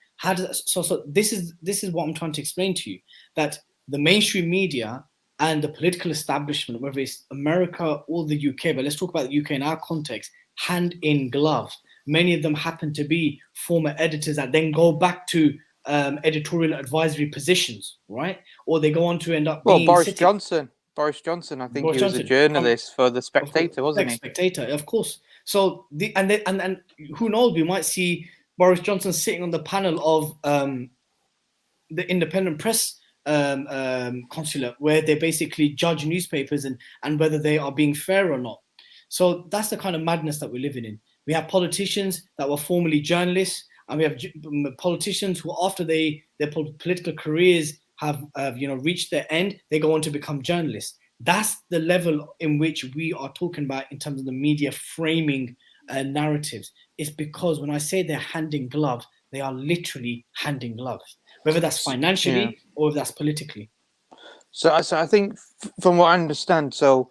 So this is what I'm trying to explain to you, that the mainstream media and the political establishment, whether it's America or the UK, but let's talk about the UK in our context, hand in glove. Many of them happen to be former editors that then go back to editorial advisory positions, right? Or they go on to end up being Boris Johnson, I think he was a journalist for the Spectator, wasn't he? Spectator, of course. So and who knows? We might see Boris Johnson sitting on the panel of the independent press consulate, where they basically judge newspapers and whether they are being fair or not. So that's the kind of madness that we're living in. We have politicians that were formerly journalists, and we have politicians who, after their political careers have reached their end, they go on to become journalists. That's the level in which we are talking about in terms of the media framing narratives. It's because when I say they're hand in glove, they are literally hand in glove, whether that's financially or if that's politically. So I think, from what I understand, so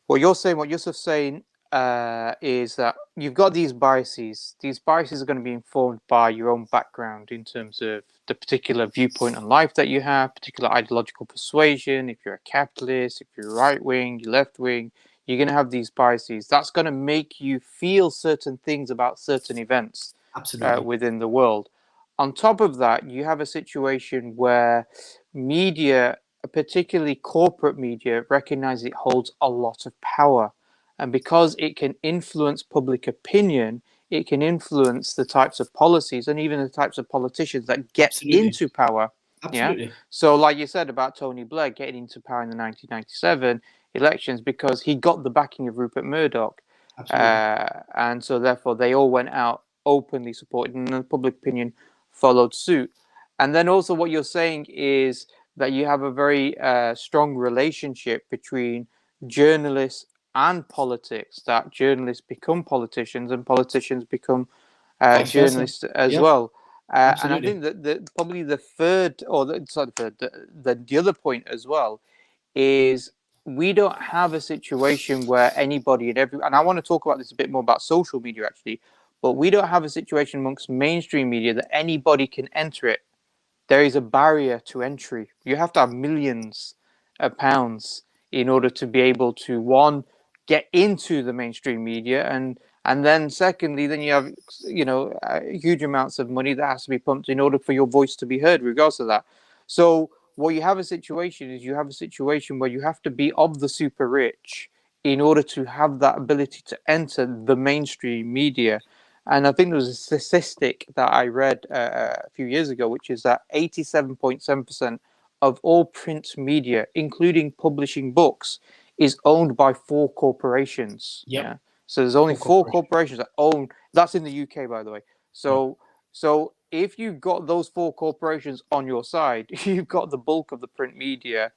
what you're saying, what Yusuf's saying, is that you've got these biases. These biases are going to be informed by your own background in terms of the particular viewpoint on life that you have, particular ideological persuasion. If you're a capitalist, if you're right wing, you're left wing, you're going to have these biases. That's going to make you feel certain things about certain events within the world. On top of that, you have a situation where media, particularly corporate media, recognize it holds a lot of power. And because it can influence public opinion, it can influence the types of policies and even the types of politicians that get into power. Absolutely. Yeah. So, like you said about Tony Blair getting into power in the 1997 elections, because he got the backing of Rupert Murdoch. And so, therefore, they all went out openly supported, and the public opinion followed suit. And then also what you're saying is that you have a very strong relationship between journalists and politics, that journalists become politicians and politicians become journalists as well. And I think that probably the third, or the other point as well, is we don't have a situation where anybody and I want to talk about this a bit more about social media actually, but we don't have a situation amongst mainstream media that anybody can enter it. There is a barrier to entry. You have to have millions of pounds in order to be able to, one, get into the mainstream media, and then secondly, then you have huge amounts of money that has to be pumped in order for your voice to be heard, regardless of that. So what you have a situation where you have to be of the super rich in order to have that ability to enter the mainstream media. And I think there was a statistic that I read a few years ago, which is that 87.7% of all print media, including publishing books, is owned by 4 corporations. Yep. Yeah. So there's only 4 corporations that own. That's in the UK, by the way. So if you've got those 4 corporations on your side, you've got the bulk of the print media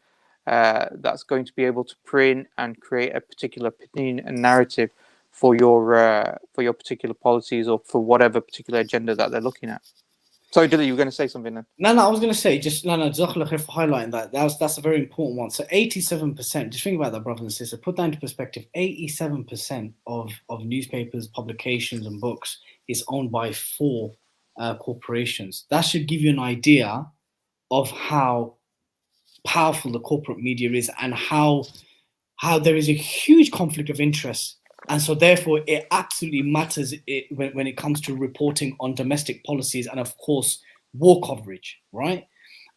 that's going to be able to print and create a particular opinion and narrative for your particular policies or for whatever particular agenda that they're looking at. Sorry, Dilly, you were going to say something then? No, I was going to say, Jazakallah khair for highlighting that. That's a very important one. So 87%, just think about that, brothers and sisters. Put that into perspective. 87% of newspapers, publications, and books is owned by 4 corporations. That should give you an idea of how powerful the corporate media is and how there is a huge conflict of interest. And so therefore, it absolutely matters when it comes to reporting on domestic policies and, of course, war coverage, right?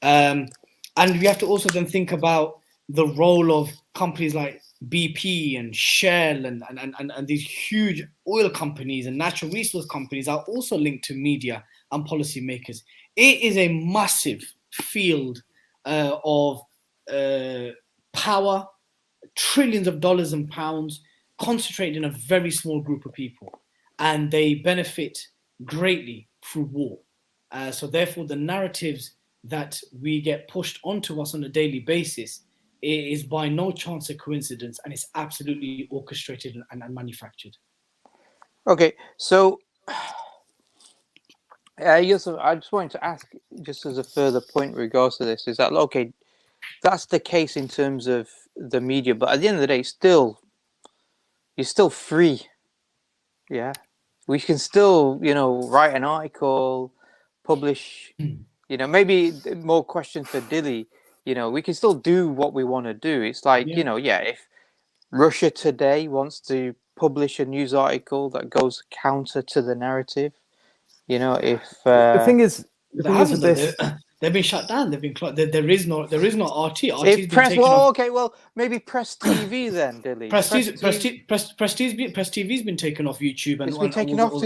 And we have to also then think about the role of companies like BP and Shell and these huge oil companies and natural resource companies are also linked to media and policymakers. It is a massive field of power, trillions of dollars and pounds, concentrated in a very small group of people, and they benefit greatly through war. So therefore, the narratives that we get pushed onto us on a daily basis is by no chance a coincidence, and it's absolutely orchestrated and manufactured. Okay, so Yusuf, I just wanted to ask, just as a further point in regards to this, is that, okay, that's the case in terms of the media, but at the end of the day, you're still free. Yeah, we can still, write an article, publish, maybe more questions for Dilly. We can still do what we want to do. It's like, if Russia Today wants to publish a news article that goes counter to the narrative, if the thing is with this, they've been shut down. They've been there is no RT. RT's been taken off. Okay, well, maybe Press TV then, Dilly. Press TV's been taken off YouTube and it's been taken off.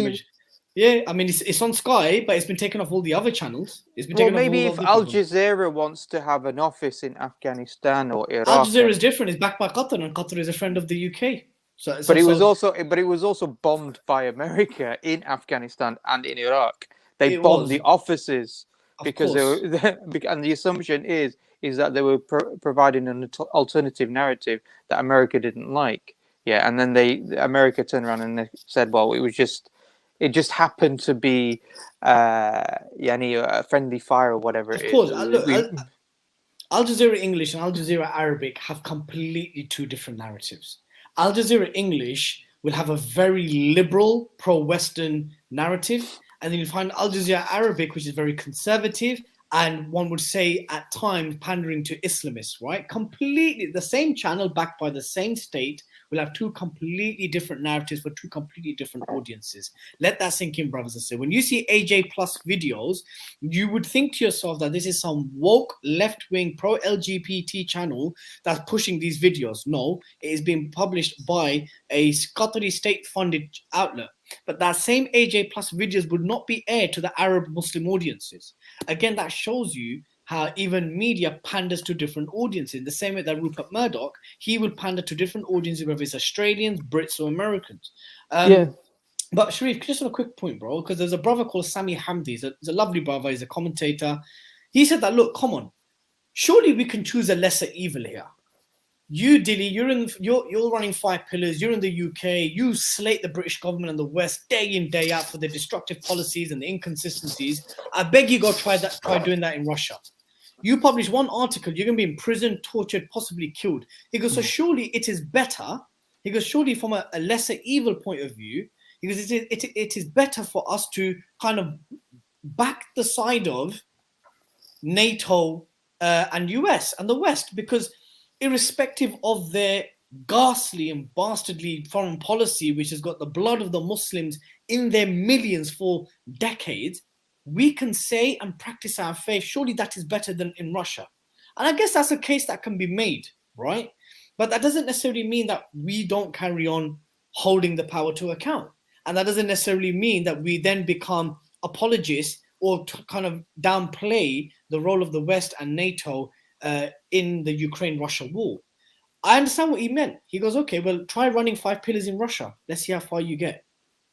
Yeah, I mean it's on Sky, but it's been taken off all the other channels. It's been taken maybe off if Al Jazeera wants to have an office in Afghanistan or Iraq, Al Jazeera is different. It's backed by Qatar, and Qatar is a friend of the UK. But it was also bombed by America in Afghanistan and in Iraq. They bombed the offices because and the assumption is that they were providing an alternative narrative that America didn't like. Yeah, and then America turned around and they said, well, it just happened to be a friendly fire or whatever it is. Of course, Al Jazeera English and Al Jazeera Arabic have completely two different narratives. Al Jazeera English will have a very liberal, pro-Western narrative, and then you find Al Jazeera Arabic, which is very conservative, and one would say at times pandering to Islamists, right? Completely the same channel backed by the same state will have two completely different narratives for two completely different audiences. Let that sink in, brothers and sisters. When you see AJ Plus videos, you would think to yourself that this is some woke, left-wing, pro-LGBT channel that's pushing these videos. No, it is being published by a Qatari state-funded outlet. But that same AJ Plus videos would not be aired to the Arab Muslim audiences. Again, that shows you how even media panders to different audiences. The same way that Rupert Murdoch, he would pander to different audiences, whether it's Australians, Brits, or Americans. But Sharif, just on a quick point, bro, because there's a brother called Sami Hamdi. He's a lovely brother. He's a commentator. He said that, look, come on, surely we can choose a lesser evil here. You, Dilly, you're running 5 pillars. You're in the UK. You slate the British government and the West day in, day out for their destructive policies and the inconsistencies. I beg you, go try doing that in Russia. You publish one article, you're going to be in prison, tortured, possibly killed. He goes, so surely it is better. He goes, surely from a lesser evil point of view, he goes, it is better for us to kind of back the side of NATO and US and the West, because irrespective of their ghastly and bastardly foreign policy, which has got the blood of the Muslims in their millions for decades, we can say and practice our faith. Surely that is better than in Russia. And I guess that's a case that can be made, right? But that doesn't necessarily mean that we don't carry on holding the power to account. And that doesn't necessarily mean that we then become apologists or to kind of downplay the role of the West and NATO in the Ukraine-Russia war. I understand what he meant. He goes, okay, well, try running 5 pillars in Russia. Let's see how far you get.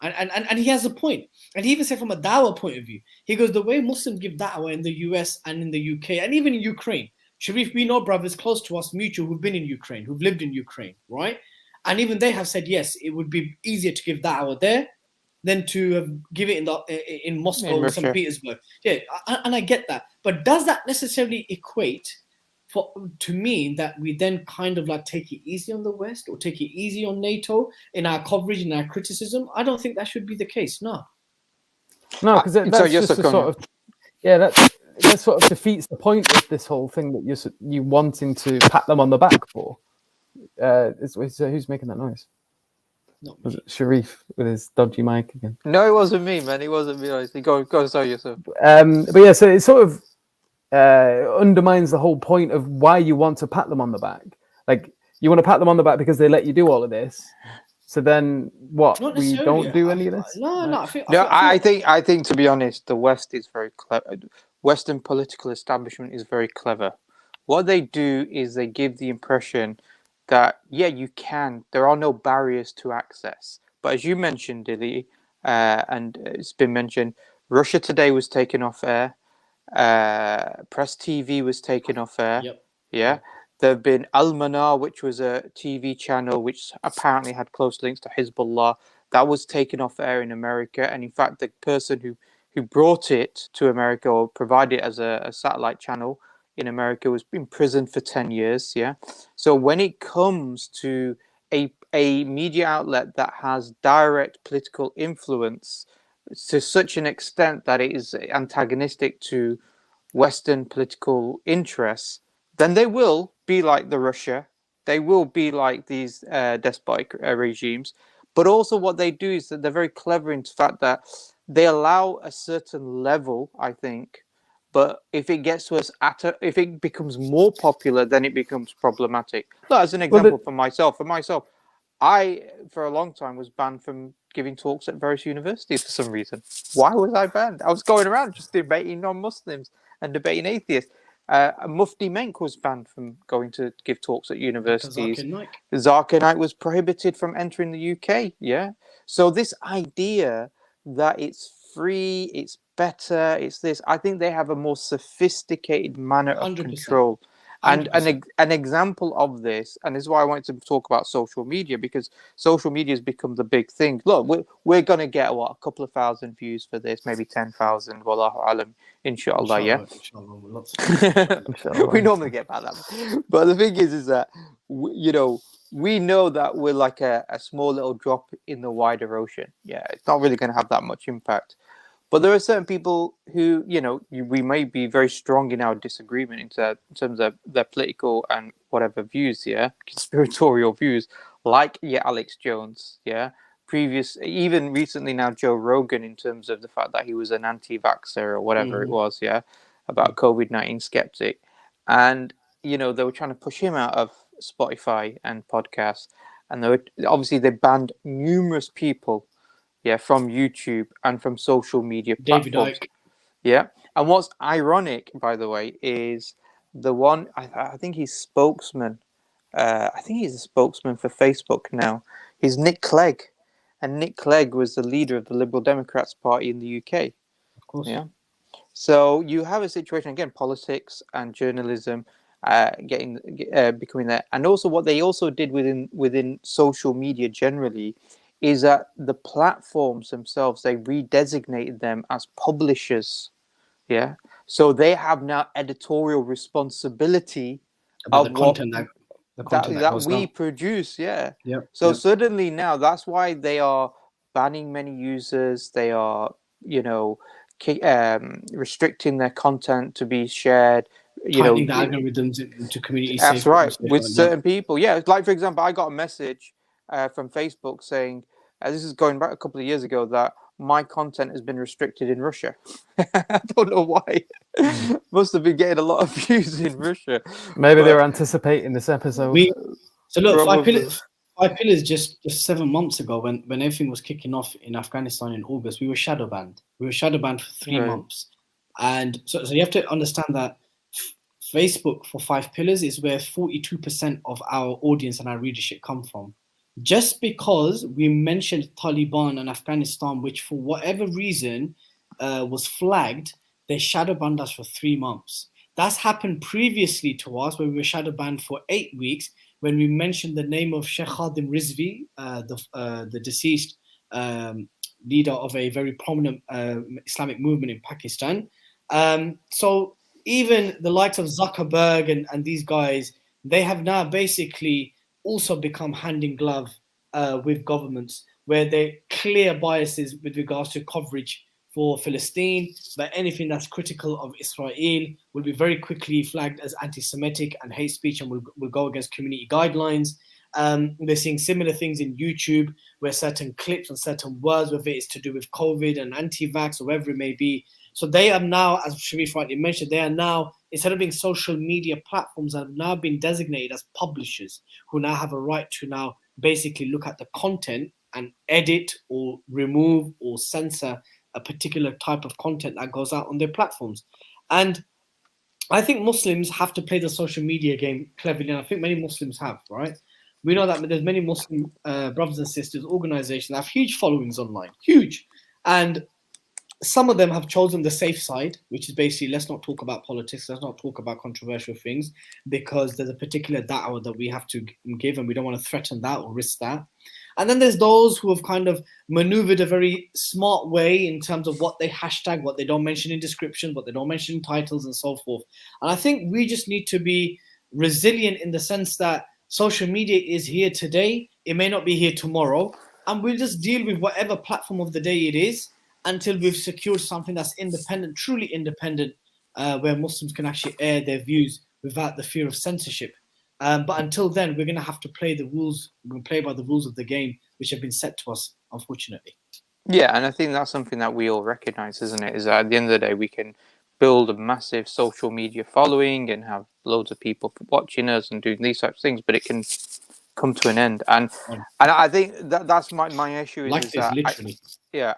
And he has a point. And he even said from a dawah point of view, he goes, the way Muslims give dawah in the US and in the UK and even in Ukraine, Sharif, we know brothers close to us, mutual, who've been in Ukraine, who've lived in Ukraine, right? And even they have said, yes, it would be easier to give dawah there than to give it in Moscow or St. Petersburg. Yeah, and I get that. But does that necessarily equate to mean that we then kind of like take it easy on the West or take it easy on NATO in our coverage and our criticism? I don't think that should be the case. No, because that's just a sort of that sort of defeats the point of this whole thing that you wanting to pat them on the back for. Who's making that noise? Was it Sharif with his dodgy mic again? No, it wasn't me, man. It wasn't me. Honestly. Go, sorry, Yusuf. But yeah, so it sort of undermines the whole point of why you want to pat them on the back. Like, you want to pat them on the back because they let you do all of this. So then what? We don't do any of this? No. I think to be honest, the West is very clever. Western political establishment is very clever. What they do is they give the impression that, yeah, you can. There are no barriers to access. But as you mentioned, Dilly, and it's been mentioned, Russia Today was taken off air. Press TV was taken off air. Yep. Yeah. Yep. There have been Al-Manar, which was a TV channel which apparently had close links to Hezbollah. That was taken off air in America. And in fact, the person who brought it to America or provided it as a satellite channel in America was imprisoned for 10 years. Yeah. So when it comes to a media outlet that has direct political influence to such an extent that it is antagonistic to Western political interests, then they will be like the Russia. They will be like these despotic regimes. But also, what they do is that they're very clever in the fact that they allow a certain level, I think. But if it gets to us if it becomes more popular, then it becomes problematic. Look, as an example, for myself, I, for a long time, was banned from giving talks at various universities for some reason. Why was I banned? I was going around just debating non-Muslims and debating atheists. Mufti Menk was banned from going to give talks at universities. Zakir Naik was prohibited from entering the UK. Yeah. So this idea that it's free, it's better, it's this, I think they have a more sophisticated manner of 100%. control. And an example of this, and this is why I wanted to talk about social media, because social media has become the big thing. Look, we're going to get, a couple of thousand views for this, maybe 10,000, wallahu alam, inshallah, yeah? Inshallah. We normally get about that. But the thing is that, we know that we're like a small little drop in the wider ocean. Yeah, it's not really going to have that much impact. But there are certain people who, we may be very strong in our disagreement in terms of their political and whatever views, yeah, conspiratorial views, like, Alex Jones, yeah, even recently now Joe Rogan, in terms of the fact that he was an anti-vaxxer or whatever it was, yeah, about COVID-19 skeptic. And, they were trying to push him out of Spotify and podcasts. And they banned numerous people, from YouTube and from social media platforms. Yeah. And what's ironic, by the way, is the one, I think he's spokesman. I think he's a spokesman for Facebook now. He's Nick Clegg. And Nick Clegg was the leader of the Liberal Democrats Party in the UK. Of course. Yeah. So you have a situation, again, politics and journalism becoming there. And also what they also did within social media generally is that the platforms themselves, they redesignated them as publishers. Yeah. So they have now editorial responsibility about of the content that we produce. Yeah. Yep. So suddenly now that's why they are banning many users. They are, restricting their content to be shared. Tightening the algorithms into community. That's right. With certain people. Yeah. Like, for example, I got a message from Facebook saying, this is going back a couple of years ago, that my content has been restricted in Russia. I don't know why. Must have been getting a lot of views in Russia. Maybe they were anticipating this episode. So look, Five Pillars just 7 months ago, when everything was kicking off in Afghanistan in August, we were shadow banned. We were shadow banned for 3 months. And so you have to understand that Facebook for Five Pillars is where 42% of our audience and our readership come from. Just because we mentioned Taliban and Afghanistan, which for whatever reason was flagged, they shadow banned us for 3 months. That's happened previously to us, where we were shadow banned for 8 weeks when we mentioned the name of Sheikh Khadim Rizvi, the deceased leader of a very prominent Islamic movement in Pakistan. So even the likes of Zuckerberg and these guys, they have now basically also become hand in glove with governments, where they clear biases with regards to coverage for Palestine, but anything that's critical of Israel will be very quickly flagged as anti-Semitic and hate speech, and will go against community guidelines. They're seeing similar things in YouTube, where certain clips and certain words, whether it's to do with COVID and anti-vax or whatever it may be. So they are now, as Sharif rightly mentioned, they are now, instead of being social media platforms, have now been designated as publishers, who now have a right to now basically look at the content and edit or remove or censor a particular type of content that goes out on their platforms. And I think Muslims have to play the social media game cleverly, and I think many Muslims have, right? We know that there's many Muslim brothers and sisters, organizations that have huge followings online, huge. And some of them have chosen the safe side, which is basically, let's not talk about politics, let's not talk about controversial things, because there's a particular da'wah that we have to give, and we don't want to threaten that or risk that. And then there's those who have kind of maneuvered a very smart way in terms of what they hashtag, what they don't mention in descriptions, what they don't mention in titles, and so forth. And I think we just need to be resilient in the sense that social media is here today, it may not be here tomorrow, and we'll just deal with whatever platform of the day it is until we've secured something that's independent, truly independent, where Muslims can actually air their views without the fear of censorship. But until then, we're going to have to play the rules. We're going to play by the rules of the game, which have been set to us, unfortunately. Yeah, and I think that's something that we all recognize, isn't it? Is that at the end of the day, we can build a massive social media following and have loads of people watching us and doing these types of things, but it can come to an end. And I think that's my issue is that literally.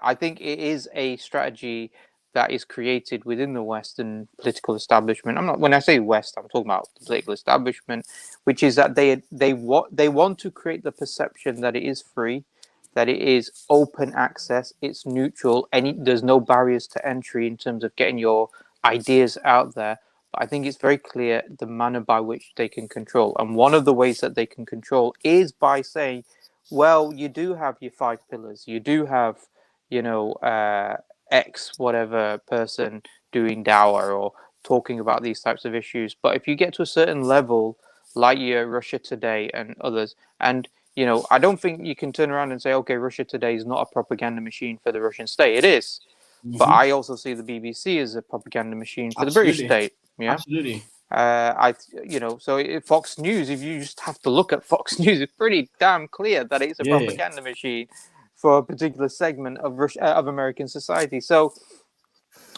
I think it is a strategy that is created within the Western political establishment. When I say West, I'm talking about the political establishment, which is that they want to create the perception that it is free, that it is open access, it's neutral, and there's no barriers to entry in terms of getting your ideas out there. But I think it's very clear the manner by which they can control. And one of the ways that they can control is by saying, well, you do have your 5 pillars. You do have, X whatever person doing dawah or talking about these types of issues. But if you get to a certain level, like your Russia Today and others, and I don't think you can turn around and say, okay, Russia Today is not a propaganda machine for the Russian state. It is. Mm-hmm. But I also see the BBC as a propaganda machine for the British state. Yeah, absolutely. So Fox News, if you just have to look at Fox News, it's pretty damn clear that it's a propaganda machine for a particular segment of American society. So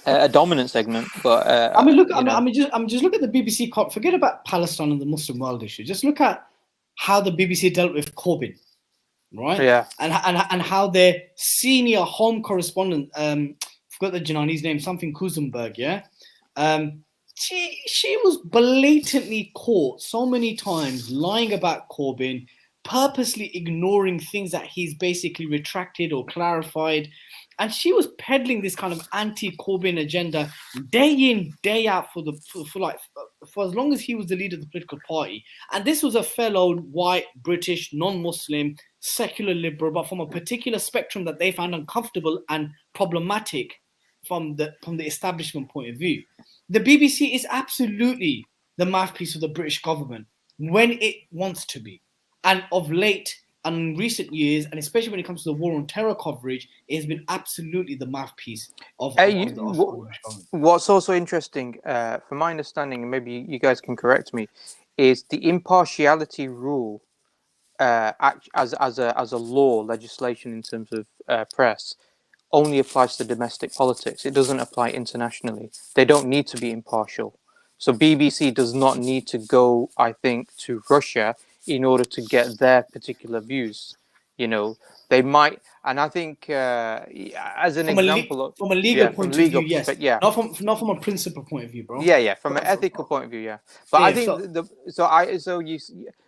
a dominant segment, but just look at the BBC. Forget about Palestine and the Muslim world issue. Just look at how the BBC dealt with Corbyn, right? Yeah, and how their senior home correspondent, forgot the Janani's name, something Kuzenberg, yeah. She was blatantly caught so many times lying about Corbyn, purposely ignoring things that he's basically retracted or clarified. And she was peddling this kind of anti-Corbyn agenda day in, day out for as long as he was the leader of the political party. And this was a fellow white, British, non-Muslim, secular liberal, but from a particular spectrum that they found uncomfortable and problematic from the establishment point of view. The BBC is absolutely the mouthpiece of the British government when it wants to be. And of late, and in recent years, and especially when it comes to the war on terror coverage, it has been absolutely the mouthpiece of the British government. What's also interesting, from my understanding, and maybe you guys can correct me, is the impartiality rule as a law, legislation in terms of press, only applies to domestic politics. It doesn't apply internationally. They don't need to be impartial. So BBC does not need to go, I think, to Russia in order to get their particular views. They might, and I think as an example, from a legal point of view, yes, yeah, not from a principle point of view, bro. Yeah, from an ethical point of view, yeah. But I think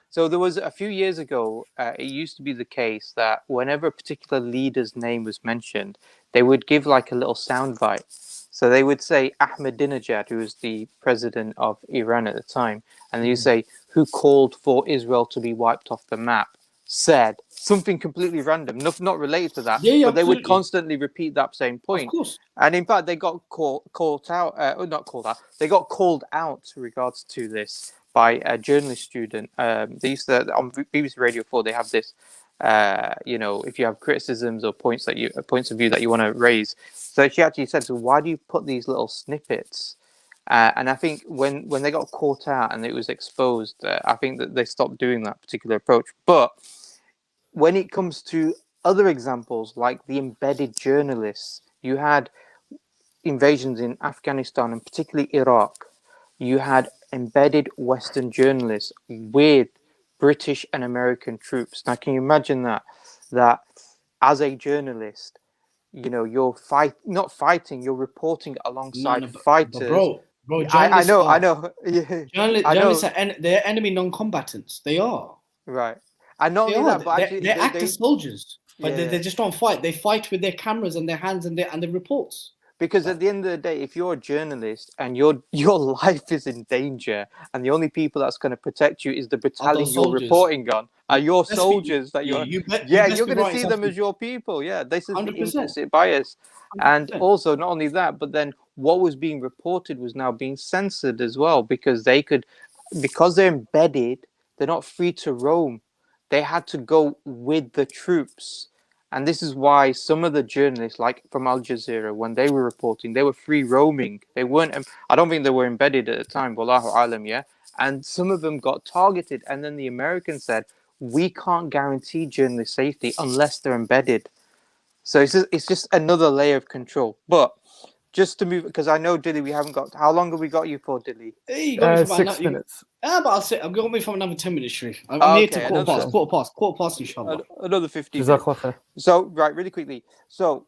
so there was a few years ago, it used to be the case that whenever a particular leader's name was mentioned, they would give like a little soundbite. So they would say Ahmadinejad, who was the president of Iran at the time, and you say, who called for Israel to be wiped off the map, said something completely random, not related to that, but absolutely. They would constantly repeat that same point. Of course. And in fact, they got called out. They got called out regards to this by a journalist student. They used to on BBC Radio 4. They have this. If you have criticisms or points of view that you want to raise. So she actually said, "So why do you put these little snippets?" And I think when they got caught out and it was exposed, I think that they stopped doing that particular approach. But when it comes to other examples, like the embedded journalists, you had invasions in Afghanistan and particularly Iraq. You had embedded Western journalists with British and American troops. Now, can you imagine that as a journalist, you're not fighting, you're reporting alongside fighters. Bro, I know. Journalists they're enemy non-combatants. They are. Right. And not They only are. that, but actually, They act as soldiers, but yeah. they just don't fight. They fight with their cameras and their hands and their reports. Because at the end of the day, if you're a journalist and your life is in danger, and the only people that's going to protect you is the Are battalion those you're soldiers? reporting on, are your Best be- soldiers that yeah, you're, you yeah, best you're be going to writing see them something. as your people. Yeah, this is the 100%. implicit bias. And 100%. also, not only that, but then what was being reported was now being censored as well, because because they're embedded, they're not free to roam. They had to go with the troops. And this is why some of the journalists, like from Al Jazeera, when they were reporting, they were free roaming. They weren't, I don't think they were embedded at the time, Wallahu alam, yeah? And some of them got targeted. And then the Americans said, we can't guarantee journalist safety unless they're embedded. So it's just another layer of control. But just to move, because I know, Dilly, we haven't got, how long have we got you for, Dilly? Hey, you got me for about 6 minutes. but I'll say, I've got me for another 10 minutes, Sharif. I'm here to quarter past, inshallah. Another 15 Jazakallah minutes. khair. So, right, really quickly. So,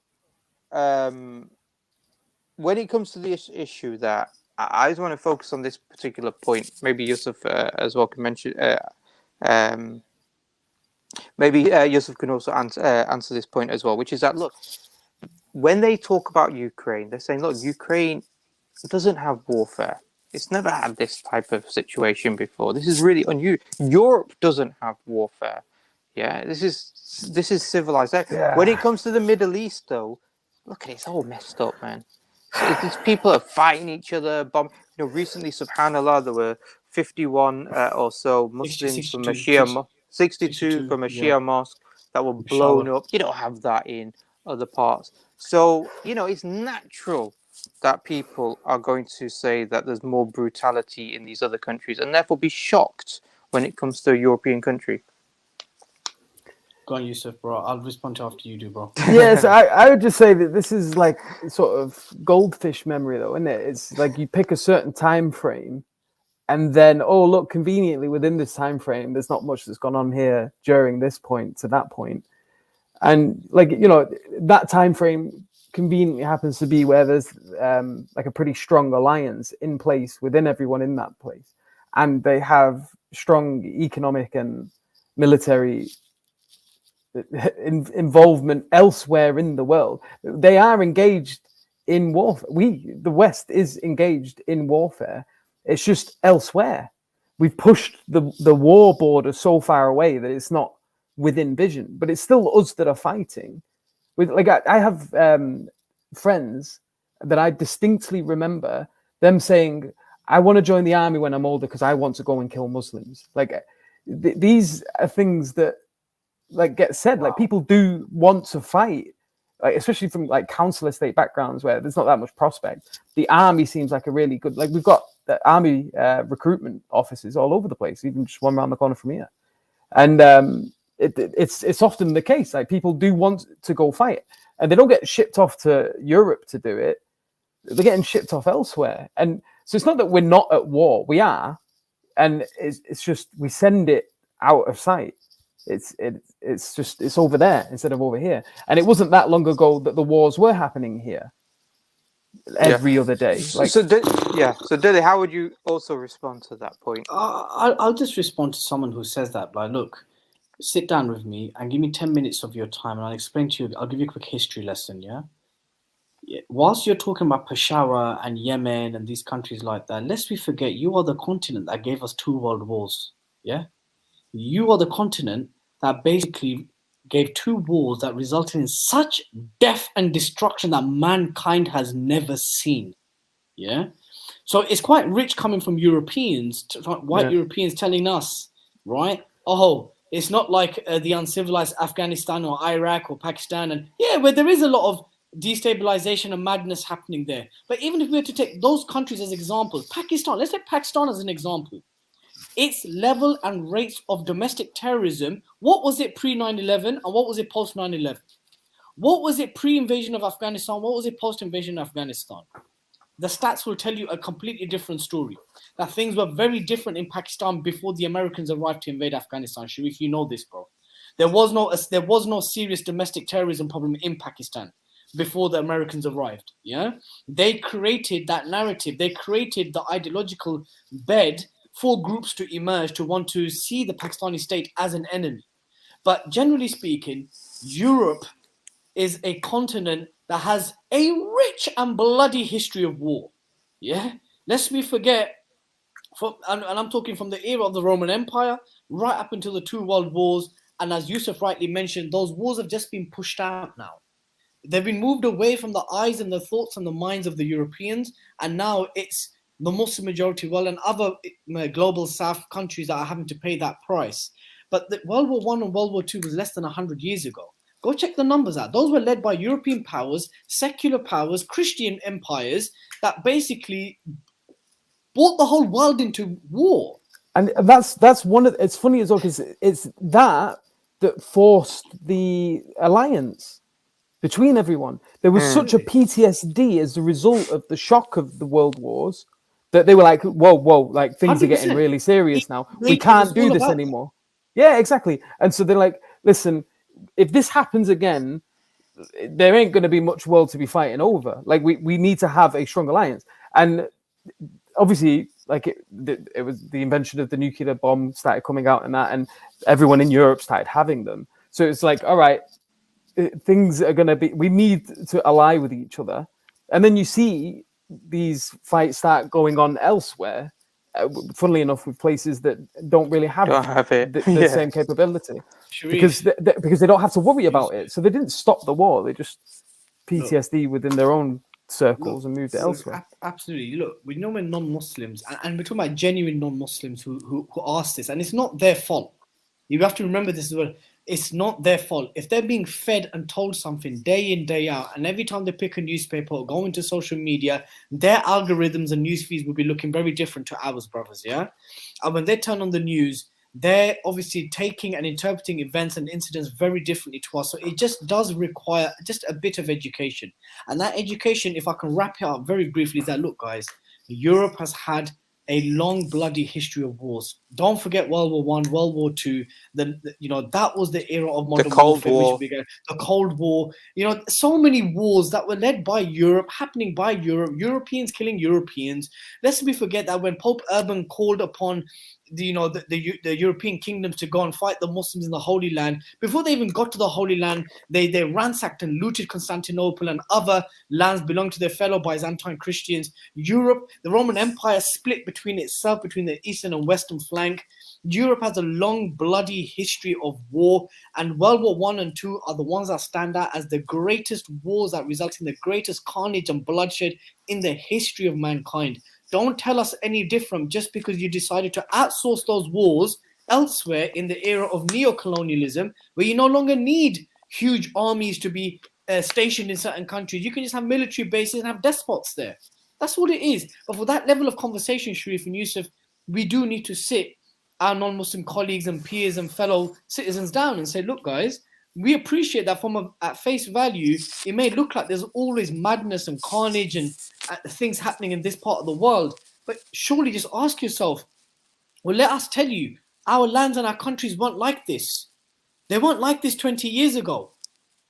when it comes to this issue, that I just want to focus on this particular point. Maybe Yusuf as well can mention. Maybe Yusuf can also answer this point as well, which is that, look, when they talk about Ukraine, they're saying, look, Ukraine doesn't have warfare. It's never had this type of situation before. This is really unusual. Europe doesn't have warfare. Yeah, this is civilized. Yeah. When it comes to the Middle East, though, look at it, it's all messed up, man. These people are fighting each other. Recently, subhanallah, there were 51 or so Muslims from a Shia 62 from a Shia mosque that were blown up. You don't have that in other parts. So, it's natural that people are going to say that there's more brutality in these other countries and therefore be shocked when it comes to a European country. Go on, Yusuf, bro. I'll respond to after you do, bro. Yes, I would just say that this is like sort of goldfish memory, though, isn't it? It's like you pick a certain time frame, and then, oh, look, conveniently within this time frame, there's not much that's gone on here during this point to that point. And like, that time frame conveniently happens to be where there's like a pretty strong alliance in place within everyone in that place. And they have strong economic and military involvement elsewhere in the world. They are engaged in warfare. The West is engaged in warfare. It's just elsewhere. We've pushed the war border so far away that it's not within vision, but it's still us that are fighting. With like, I have friends that I distinctly remember them saying, I want to join the army when I'm older because I want to go and kill Muslims. Like these are things that like get said. Like people do want to fight, like especially from like council estate backgrounds where there's not that much prospect. The army seems like a really good, like we've got the army recruitment offices all over the place, even just one around the corner from here. And it's often the case, like people do want to go fight and they don't get shipped off to Europe to do it. They're getting shipped off elsewhere. And so it's not that we're not at war, we are. And it's just, we send it out of sight. It's over there instead of over here. And it wasn't that long ago that the wars were happening here every other day. Like, so Dilly, how would you also respond to that point? I'll just respond to someone who says that. Like, look, sit down with me and give me 10 minutes of your time and I'll explain to you. I'll give you a quick history lesson, yeah? Whilst you're talking about Peshawar and Yemen and these countries like that, lest we forget, you are the continent that gave us 2 world wars, yeah? You are the continent that basically gave 2 wars that resulted in such death and destruction that mankind has never seen, yeah? So it's quite rich coming from Europeans, white Europeans telling us, right? Oh, it's not like the uncivilized Afghanistan or Iraq or Pakistan. And yeah, where there is a lot of destabilization and madness happening there. But even if we were to take those countries as examples, Pakistan, let's take Pakistan as an example. Its level and rates of domestic terrorism, what was it pre 9/11 and what was it post 9/11? What was it pre-invasion of Afghanistan? What was it post-invasion of Afghanistan? The stats will tell you a completely different story. That things were very different in Pakistan before the Americans arrived to invade Afghanistan. Sharif, you know this, bro. There was no serious domestic terrorism problem in Pakistan before the Americans arrived. Yeah, they created that narrative. They created the ideological bed for groups to emerge to want to see the Pakistani state as an enemy. But generally speaking, Europe is a continent that has a rich and bloody history of war. Yeah, lest we forget, and I'm talking from the era of the Roman Empire right up until the two world wars. And as Yusuf rightly mentioned, those wars have just been pushed out now. They've been moved away from the eyes and the thoughts and the minds of the Europeans, and now it's the Muslim majority world and other global South countries that are having to pay that price. But the World War I and World War II was less than 100 years ago. Go check the numbers out. Those were led by European powers, secular powers, Christian empires that basically brought the whole world into war. And that's one of, it's funny as well, because it's that forced the alliance between everyone. There was such a PTSD as a result of the shock of the world wars that they were like, whoa, like things 100%. Are getting really serious now. We can't do this anymore. Yeah, exactly. And so they're like, listen, if this happens again, there ain't going to be much world to be fighting over. Like we need to have a strong alliance. And obviously, like it was the invention of the nuclear bomb started coming out and everyone in Europe started having them. So it's like, all right, things are going to be, we need to ally with each other. And then you see these fights start going on elsewhere, funnily enough, with places that don't really have the same capability. Because they don't have to worry about it. So they didn't stop the war. They just PTSD within their own circles and moved it elsewhere. Absolutely. Look, we know when non-Muslims, and we're talking about genuine non-Muslims who ask this, and it's not their fault. You have to remember this as well. It's not their fault. If they're being fed and told something day in, day out, and every time they pick a newspaper or go into social media, their algorithms and news feeds will be looking very different to ours, brothers, yeah? And when they turn on the news, they're obviously taking and interpreting events and incidents very differently to us. So it just does require just a bit of education. And that education, if I can wrap it up very briefly, is that, look, guys, Europe has had a long, bloody history of wars. Don't forget World War I, World War II. That was the era of modern warfare. The Cold War. So many wars that were led by Europe, happening by Europe, Europeans killing Europeans. Lest we forget that when Pope Urban called upon the European kingdoms to go and fight the Muslims in the Holy Land, before they even got to the Holy Land, they ransacked and looted Constantinople and other lands belonging to their fellow Byzantine Christians. Europe, the Roman Empire split between the eastern and western flank. Europe has a long, bloody history of war, and World War I and II are the ones that stand out as the greatest wars that result in the greatest carnage and bloodshed in the history of mankind. Don't tell us any different just because you decided to outsource those wars elsewhere in the era of neo-colonialism, where you no longer need huge armies to be stationed in certain countries. You can just have military bases and have despots there. That's what it is. But for that level of conversation, Sharif and Yusuf, we do need to sit our non-Muslim colleagues and peers and fellow citizens down and say, look, guys, we appreciate that at face value, it may look like there's always madness and carnage and things happening in this part of the world. But surely just ask yourself, well, let us tell you, our lands and our countries weren't like this. They weren't like this 20 years ago.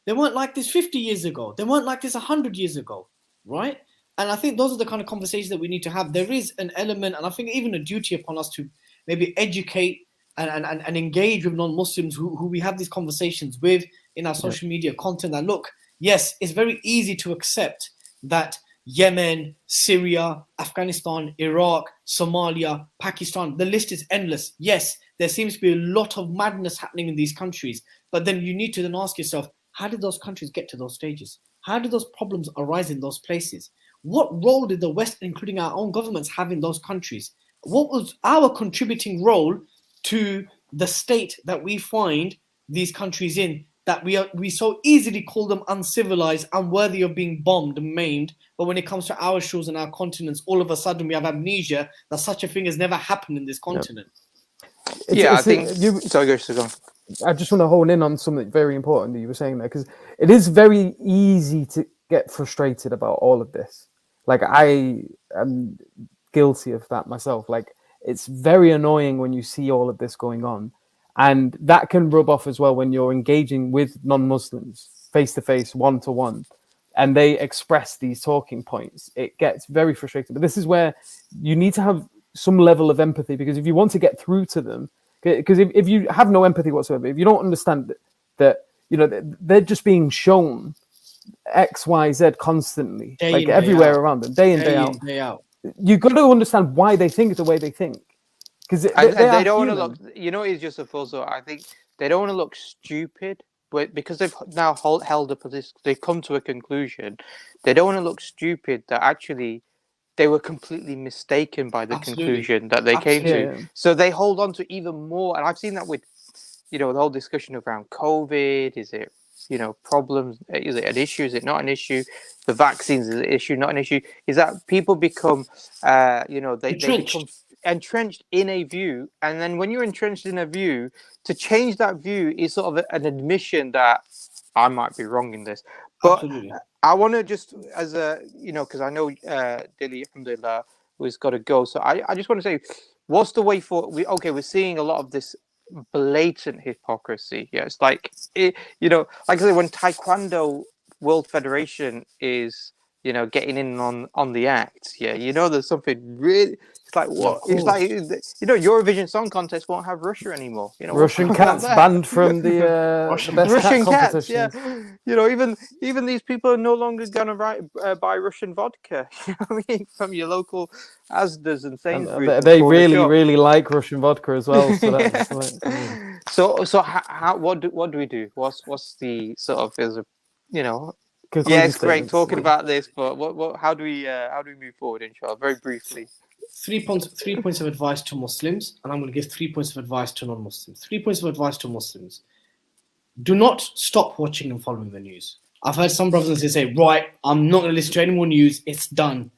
They weren't like this 50 years ago. They weren't like this 100 years ago, right? And I think those are the kind of conversations that we need to have. There is an element, and I think even a duty upon us to maybe educate and engage with non-Muslims who we have these conversations with in our social media content. And look, yes, it's very easy to accept that Yemen, Syria, Afghanistan, Iraq, Somalia, Pakistan, the list is endless. Yes, there seems to be a lot of madness happening in these countries. But then you need to then ask yourself, how did those countries get to those stages? How did those problems arise in those places? What role did the West, including our own governments, have in those countries? What was our contributing role to the state that we find these countries in, that we so easily call them uncivilized, unworthy of being bombed and maimed, but when it comes to our shores and our continents, all of a sudden we have amnesia that such a thing has never happened in this continent. I think sorry, go. I just want to hone in on something very important that you were saying there, because it is very easy to get frustrated about all of this. Like, I am guilty of that myself. Like, it's very annoying when you see all of this going on. And that can rub off as well when you're engaging with non-Muslims face-to-face, one-to-one, and they express these talking points. It gets very frustrating. But this is where you need to have some level of empathy, because if you want to get through to them, Because if you have no empathy whatsoever, if you don't understand that, they're just being shown X, Y, Z constantly, Day like in, day everywhere out. around them, day in, day out. Day out. You've got to understand why they think the way they think. Because they don't want to look, it's just also, I think they don't want to look stupid, but because they've now held up this, they've come to a conclusion. They don't want to look stupid that actually they were completely mistaken by the conclusion that they came to. Yeah. So they hold on to even more. And I've seen that with, the whole discussion around COVID. Is it, problems? Is it an issue? Is it not an issue? The vaccines is an issue, not an issue. Is that people become, they become entrenched in a view. And then when you're entrenched in a view, to change that view is sort of an admission that I might be wrong in this. But Absolutely. I want to just, as a, because I know Dilly, alhamdulillah, has got to go. So I just want to say, what's the way forward? We're seeing a lot of this blatant hypocrisy. Yeah, it's like, like I say, when Taekwondo World Federation is, getting in on the act. Yeah, there's something really. It's like what? It's like Eurovision Song Contest won't have Russia anymore. Russian cats banned from the Russian cats. Yeah, even these people are no longer gonna buy Russian vodka. From your local Asda's and Sainsbury's. They really like Russian vodka as well. So that's so how what do we do? What's the sort of it's great talking about this, but what how do we move forward, inshallah? Very briefly. 3 points of advice to Muslims, and I'm going to give 3 points of advice to non-Muslims. 3 points of advice to Muslims. Do not stop watching and following the news. I've heard some brothers and sisters say, right, I'm not going to listen to any more news, it's done.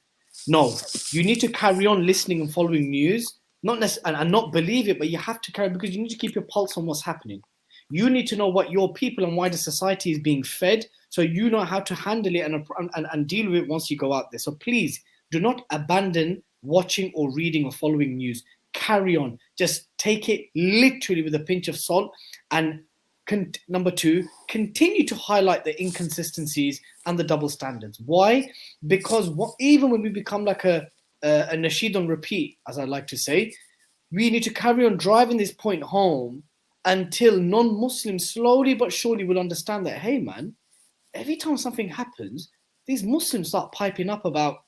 No, you need to carry on listening and following news, and not believe it, but you have to carry, because you need to keep your pulse on what's happening. You need to know what your people and wider society is being fed, so you know how to handle it and deal with it once you go out there. So please, do not abandon watching or reading or following news. Carry on. Just take it literally with a pinch of salt. And number 2, continue to highlight the inconsistencies and the double standards. Why? Because even when we become like a nasheed on repeat, as I like to say, we need to carry on driving this point home until non-Muslims slowly but surely will understand that, hey man, every time something happens, these Muslims start piping up about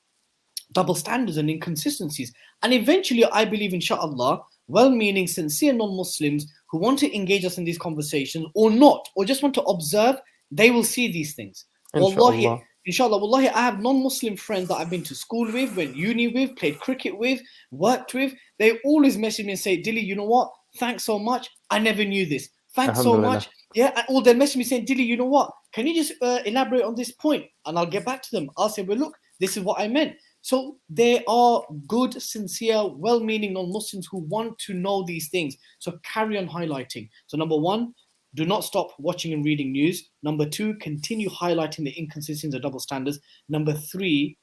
double standards and inconsistencies. And eventually, I believe, inshallah, well-meaning, sincere non-Muslims who want to engage us in these conversations or not, or just want to observe, they will see these things. Wallahi, inshallah, wallahi, I have non-Muslim friends that I've been to school with, went uni with, played cricket with, worked with. They always message me and say, Dilly, you know what? Thanks so much. I never knew this. Thanks so much. Yeah, and all they message me saying, Dilly, you know what? Can you just elaborate on this point? And I'll get back to them. I'll say, well, look, this is what I meant. So there are good, sincere, well-meaning non-Muslims who want to know these things. So carry on highlighting. So number 1, do not stop watching and reading news. Number 2, continue highlighting the inconsistencies and double standards. Number 3,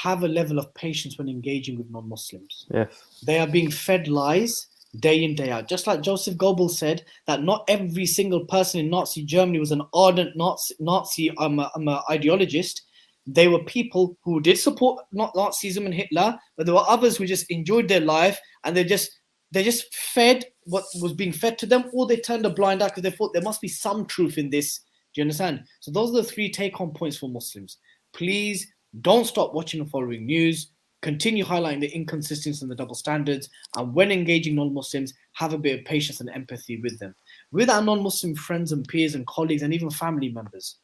have a level of patience when engaging with non-Muslims. Yes. They are being fed lies day in, day out. Just like Joseph Goebbels said that not every single person in Nazi Germany was an ardent Nazi ideologist. They were people who did support Nazism and Hitler, but there were others who just enjoyed their life and they just fed what was being fed to them, or they turned a blind eye because they thought there must be some truth in this. Do you understand? So those are the 3 take-home points for Muslims. Please don't stop watching and following news. Continue highlighting the inconsistencies and the double standards. And when engaging non-Muslims, have a bit of patience and empathy with them. With our non-Muslim friends and peers and colleagues and even family members,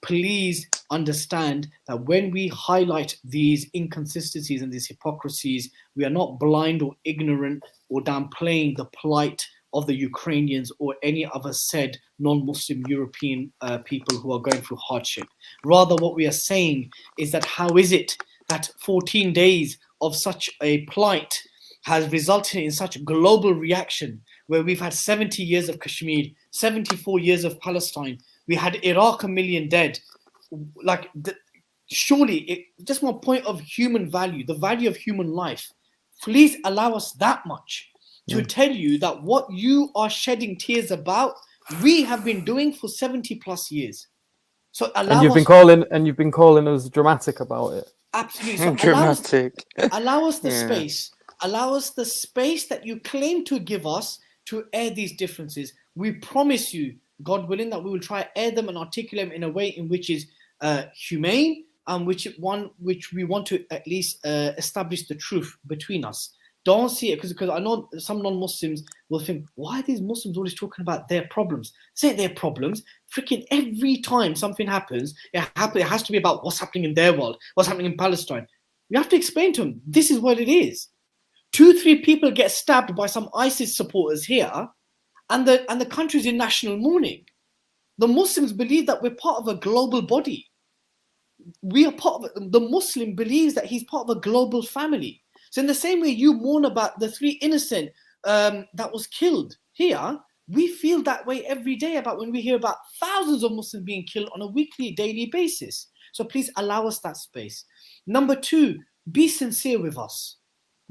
please understand that when we highlight these inconsistencies and these hypocrisies, we are not blind or ignorant or downplaying the plight of the Ukrainians or any other said non-Muslim European people who are going through hardship. Rather, what we are saying is that how is it that 14 days of such a plight has resulted in such global reaction, where we've had 70 years of Kashmir, 74 years of Palestine, we had Iraq 1 million dead. Surely, just my point of human value, the value of human life, please allow us that much to tell you that what you are shedding tears about, we have been doing for 70 plus years. So you've been calling us dramatic about it. Absolutely. So dramatic. Allow us the space. Allow us the space that you claim to give us to air these differences. We promise you, God willing, that we will try to air them and articulate them in a way in which is humane, and which we want to at least establish the truth between us. Don't see it, because I know some non-Muslims will think, why are these Muslims always talking about their problems? Say their problems. Freaking every time something happens, it has to be about what's happening in their world, what's happening in Palestine. We have to explain to them, this is what it is. 2-3 people get stabbed by some ISIS supporters here, and the country's in national mourning. The Muslims believe that we're part of a global body. We are part of the Muslim believes that he's part of a global family. So in the same way you mourn about the 3 innocent that was killed here, we feel that way every day about when we hear about thousands of Muslims being killed on a weekly, daily basis. So please allow us that space. Number 2, be sincere with us.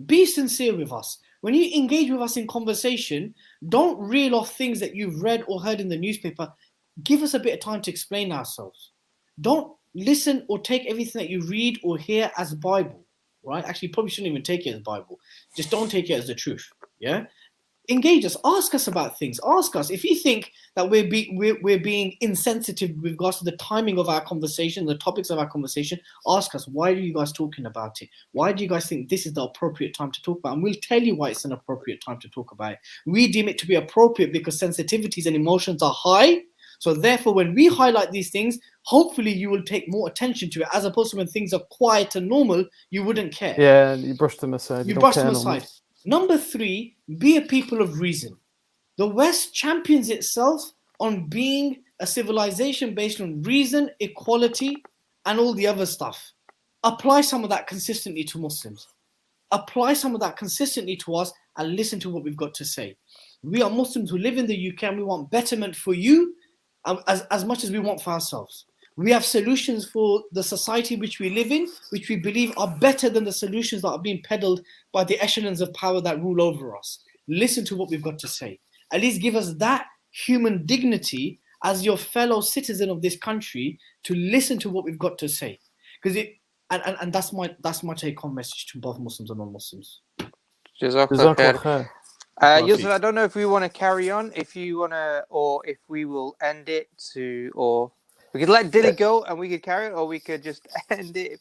Be sincere with us. When you engage with us in conversation, don't reel off things that you've read or heard in the newspaper. Give us a bit of time to explain ourselves. Don't listen or take everything that you read or hear as Bible, right? Actually, you probably shouldn't even take it as Bible. Just don't take it as the truth, yeah? Engage us. Ask us about things. Ask us. If you think that we're being insensitive with regards to the timing of our conversation, the topics of our conversation, ask us, why are you guys talking about it? Why do you guys think this is the appropriate time to talk about it? And we'll tell you why it's an appropriate time to talk about it. We deem it to be appropriate because sensitivities and emotions are high. So therefore, when we highlight these things, hopefully you will take more attention to it, as opposed to when things are quiet and normal, you wouldn't care. Yeah, you brush them aside. You brush them aside. Number 3, be a people of reason. The West champions itself on being a civilization based on reason, equality, and all the other stuff. Apply some of that consistently to Muslims. Apply some of that consistently to us and listen to what we've got to say. We are Muslims who live in the UK, and we want betterment for you as much as we want for ourselves. We have solutions for the society which we live in, which we believe are better than the solutions that are being peddled by the echelons of power that rule over us. Listen to what we've got to say. At least give us that human dignity as your fellow citizen of this country to listen to what we've got to say. Because that's my take-home message to both Muslims and non-Muslims. Jazakallah khair. Yusuf, I don't know if we want to carry on, if you want to, or if we will end it or we could let Dilly go and we could carry it, or we could just end it.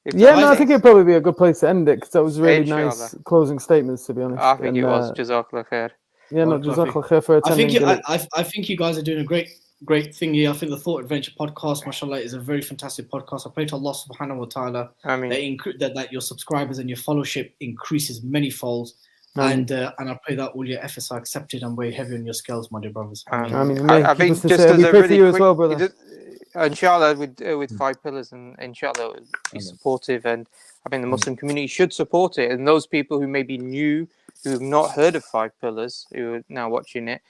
I think it'd probably be a good place to end it, because that was really nice closing statements, to be honest. I think it was. Jazakallah khair. Yeah, no, Jazakallah khair for attending. I think you guys are doing a great thing here. I think the Thought Adventure podcast, mashallah, is a very fantastic podcast. I pray to Allah subhanahu wa ta'ala that your subscribers and your fellowship increases many folds. And I pray that all your efforts are accepted and weigh heavy on your scales, my dear brothers. I think just as a really quick, as well, brother. Inshallah, with 5 pillars, and inshallah be supportive, and I think the Muslim community should support it. And those people who may be new, who have not heard of 5 pillars, who are now watching it,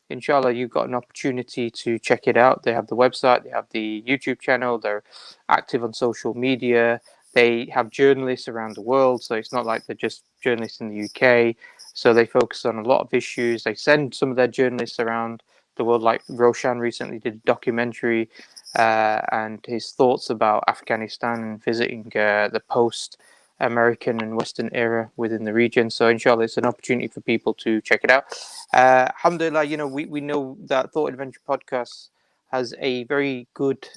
inshallah, you've got an opportunity to check it out. They have the website, they have the YouTube channel, they're active on social media. They have journalists around the world, so it's not like they're just journalists in the UK. So they focus on a lot of issues. They send some of their journalists around the world, like Roshan recently did a documentary and his thoughts about Afghanistan and visiting the post-American and Western era within the region. So inshallah, it's an opportunity for people to check it out. Alhamdulillah, we know that Thought Adventure podcast has a very good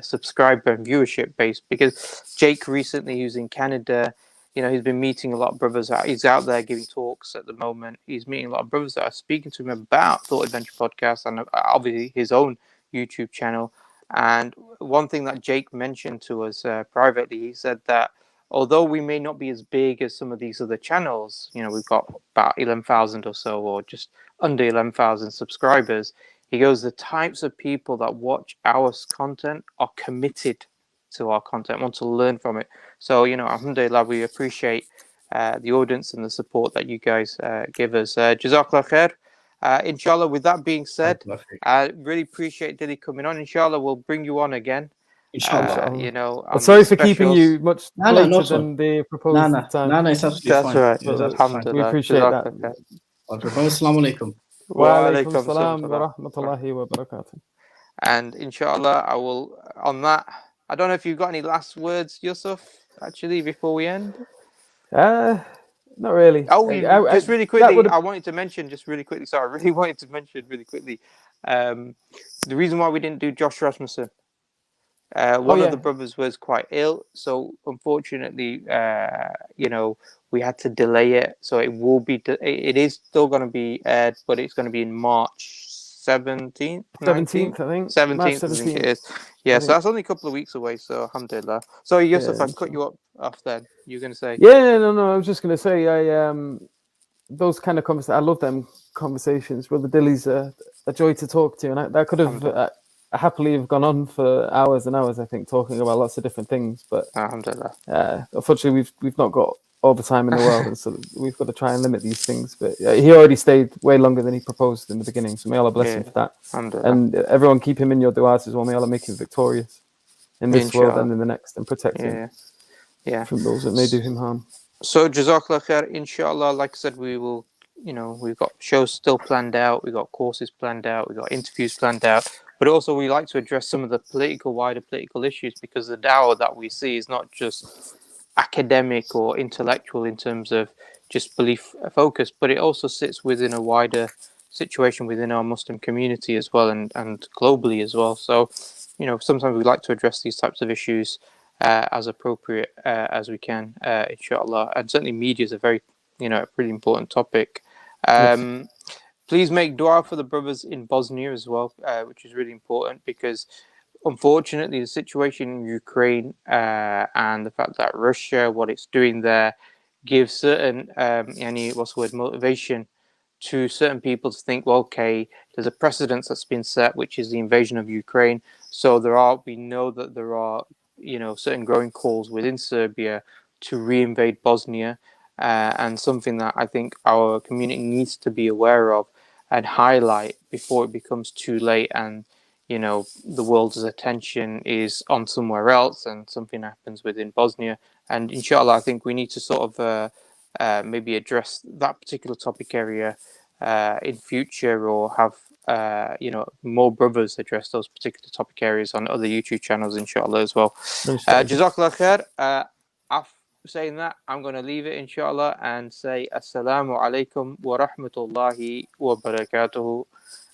subscriber and viewership base, because Jake recently, who's in Canada, he's been meeting a lot of brothers. He's out there giving talks at the moment. He's meeting a lot of brothers that are speaking to him about Thought Adventure podcast and obviously his own YouTube channel. And one thing that Jake mentioned to us privately, he said that although we may not be as big as some of these other channels, we've got about 11,000 or so, or just under 11,000 subscribers, he goes, the types of people that watch our content are committed to our content, want to learn from it. So, alhamdulillah, we appreciate the audience and the support that you guys give us. Jazakallah khair. Inshallah, with that being said, I really appreciate Dilly coming on. Inshallah, we'll bring you on again. Inshallah. Sorry for keeping you much later than the proposed time. No, it's absolutely fine. That's right. Alhamdulillah. We appreciate that. Assalamu alaikum. Wa alaikum salam wa rahmatullahi wa barakatuh. And inshallah, I will, on that, I don't know if you've got any last words, Yusuf, actually, before we end. Not really. Oh, just really quickly, would've... I wanted to mention just really quickly. Sorry, I really wanted to mention really quickly. The reason why we didn't do Josh Rasmussen. One of the brothers was quite ill, so unfortunately, we had to delay it. So it will be. It is still going to be aired, but it's going to be in March 17th, 19th, I think. 17th, March I 17th. think it is. Yeah, so that's only a couple of weeks away. So alhamdulillah. Sorry, Yusuf, I cut you off then. You're going to say? Yeah, no. I was just going to say, those kind of conversations. I love them conversations. Brother Dilly's a joy to talk to, and that could have. Happily have gone on for hours and hours, I think, talking about lots of different things. But unfortunately, we've not got all the time in the world, and so we've got to try and limit these things. But he already stayed way longer than he proposed in the beginning, so may Allah bless him for that. And everyone keep him in your du'as as well. May Allah make him victorious in this world and in the next, and protect him from those that may do him harm. So Jazakallah khair, inshallah, like I said, we will, we've got shows still planned out, we've got courses planned out, we've got interviews planned out. But also we like to address some of the wider political issues, because the dawah that we see is not just academic or intellectual in terms of just belief focus, but it also sits within a wider situation within our Muslim community as well, and globally as well. So, sometimes we like to address these types of issues as appropriate as we can, inshallah. And certainly media is a very, a pretty important topic. Yes. Please make dua for the brothers in Bosnia as well, which is really important, because unfortunately the situation in Ukraine and the fact that Russia, what it's doing there, gives certain motivation to certain people to think, well, okay, there's a precedent that's been set, which is the invasion of Ukraine. So we know that there are, certain growing calls within Serbia to reinvade Bosnia, and something that I think our community needs to be aware of and highlight before it becomes too late, and the world's attention is on somewhere else and something happens within Bosnia. And inshallah, I think we need to sort of maybe address that particular topic area in future, or have more brothers address those particular topic areas on other YouTube channels, inshallah, as well. Jazakallah khair. Saying that, I'm going to leave it, inshallah, and say assalamu alaikum wa rahmatullahi wa barakatuhu,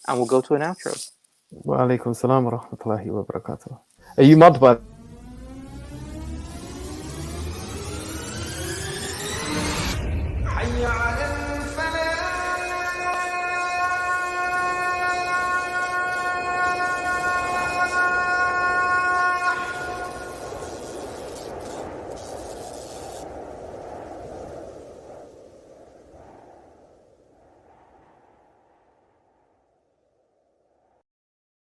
and we'll go to an outro. Wa alaikum salam wa rahmatullahi wa barakatuh. Are you mod by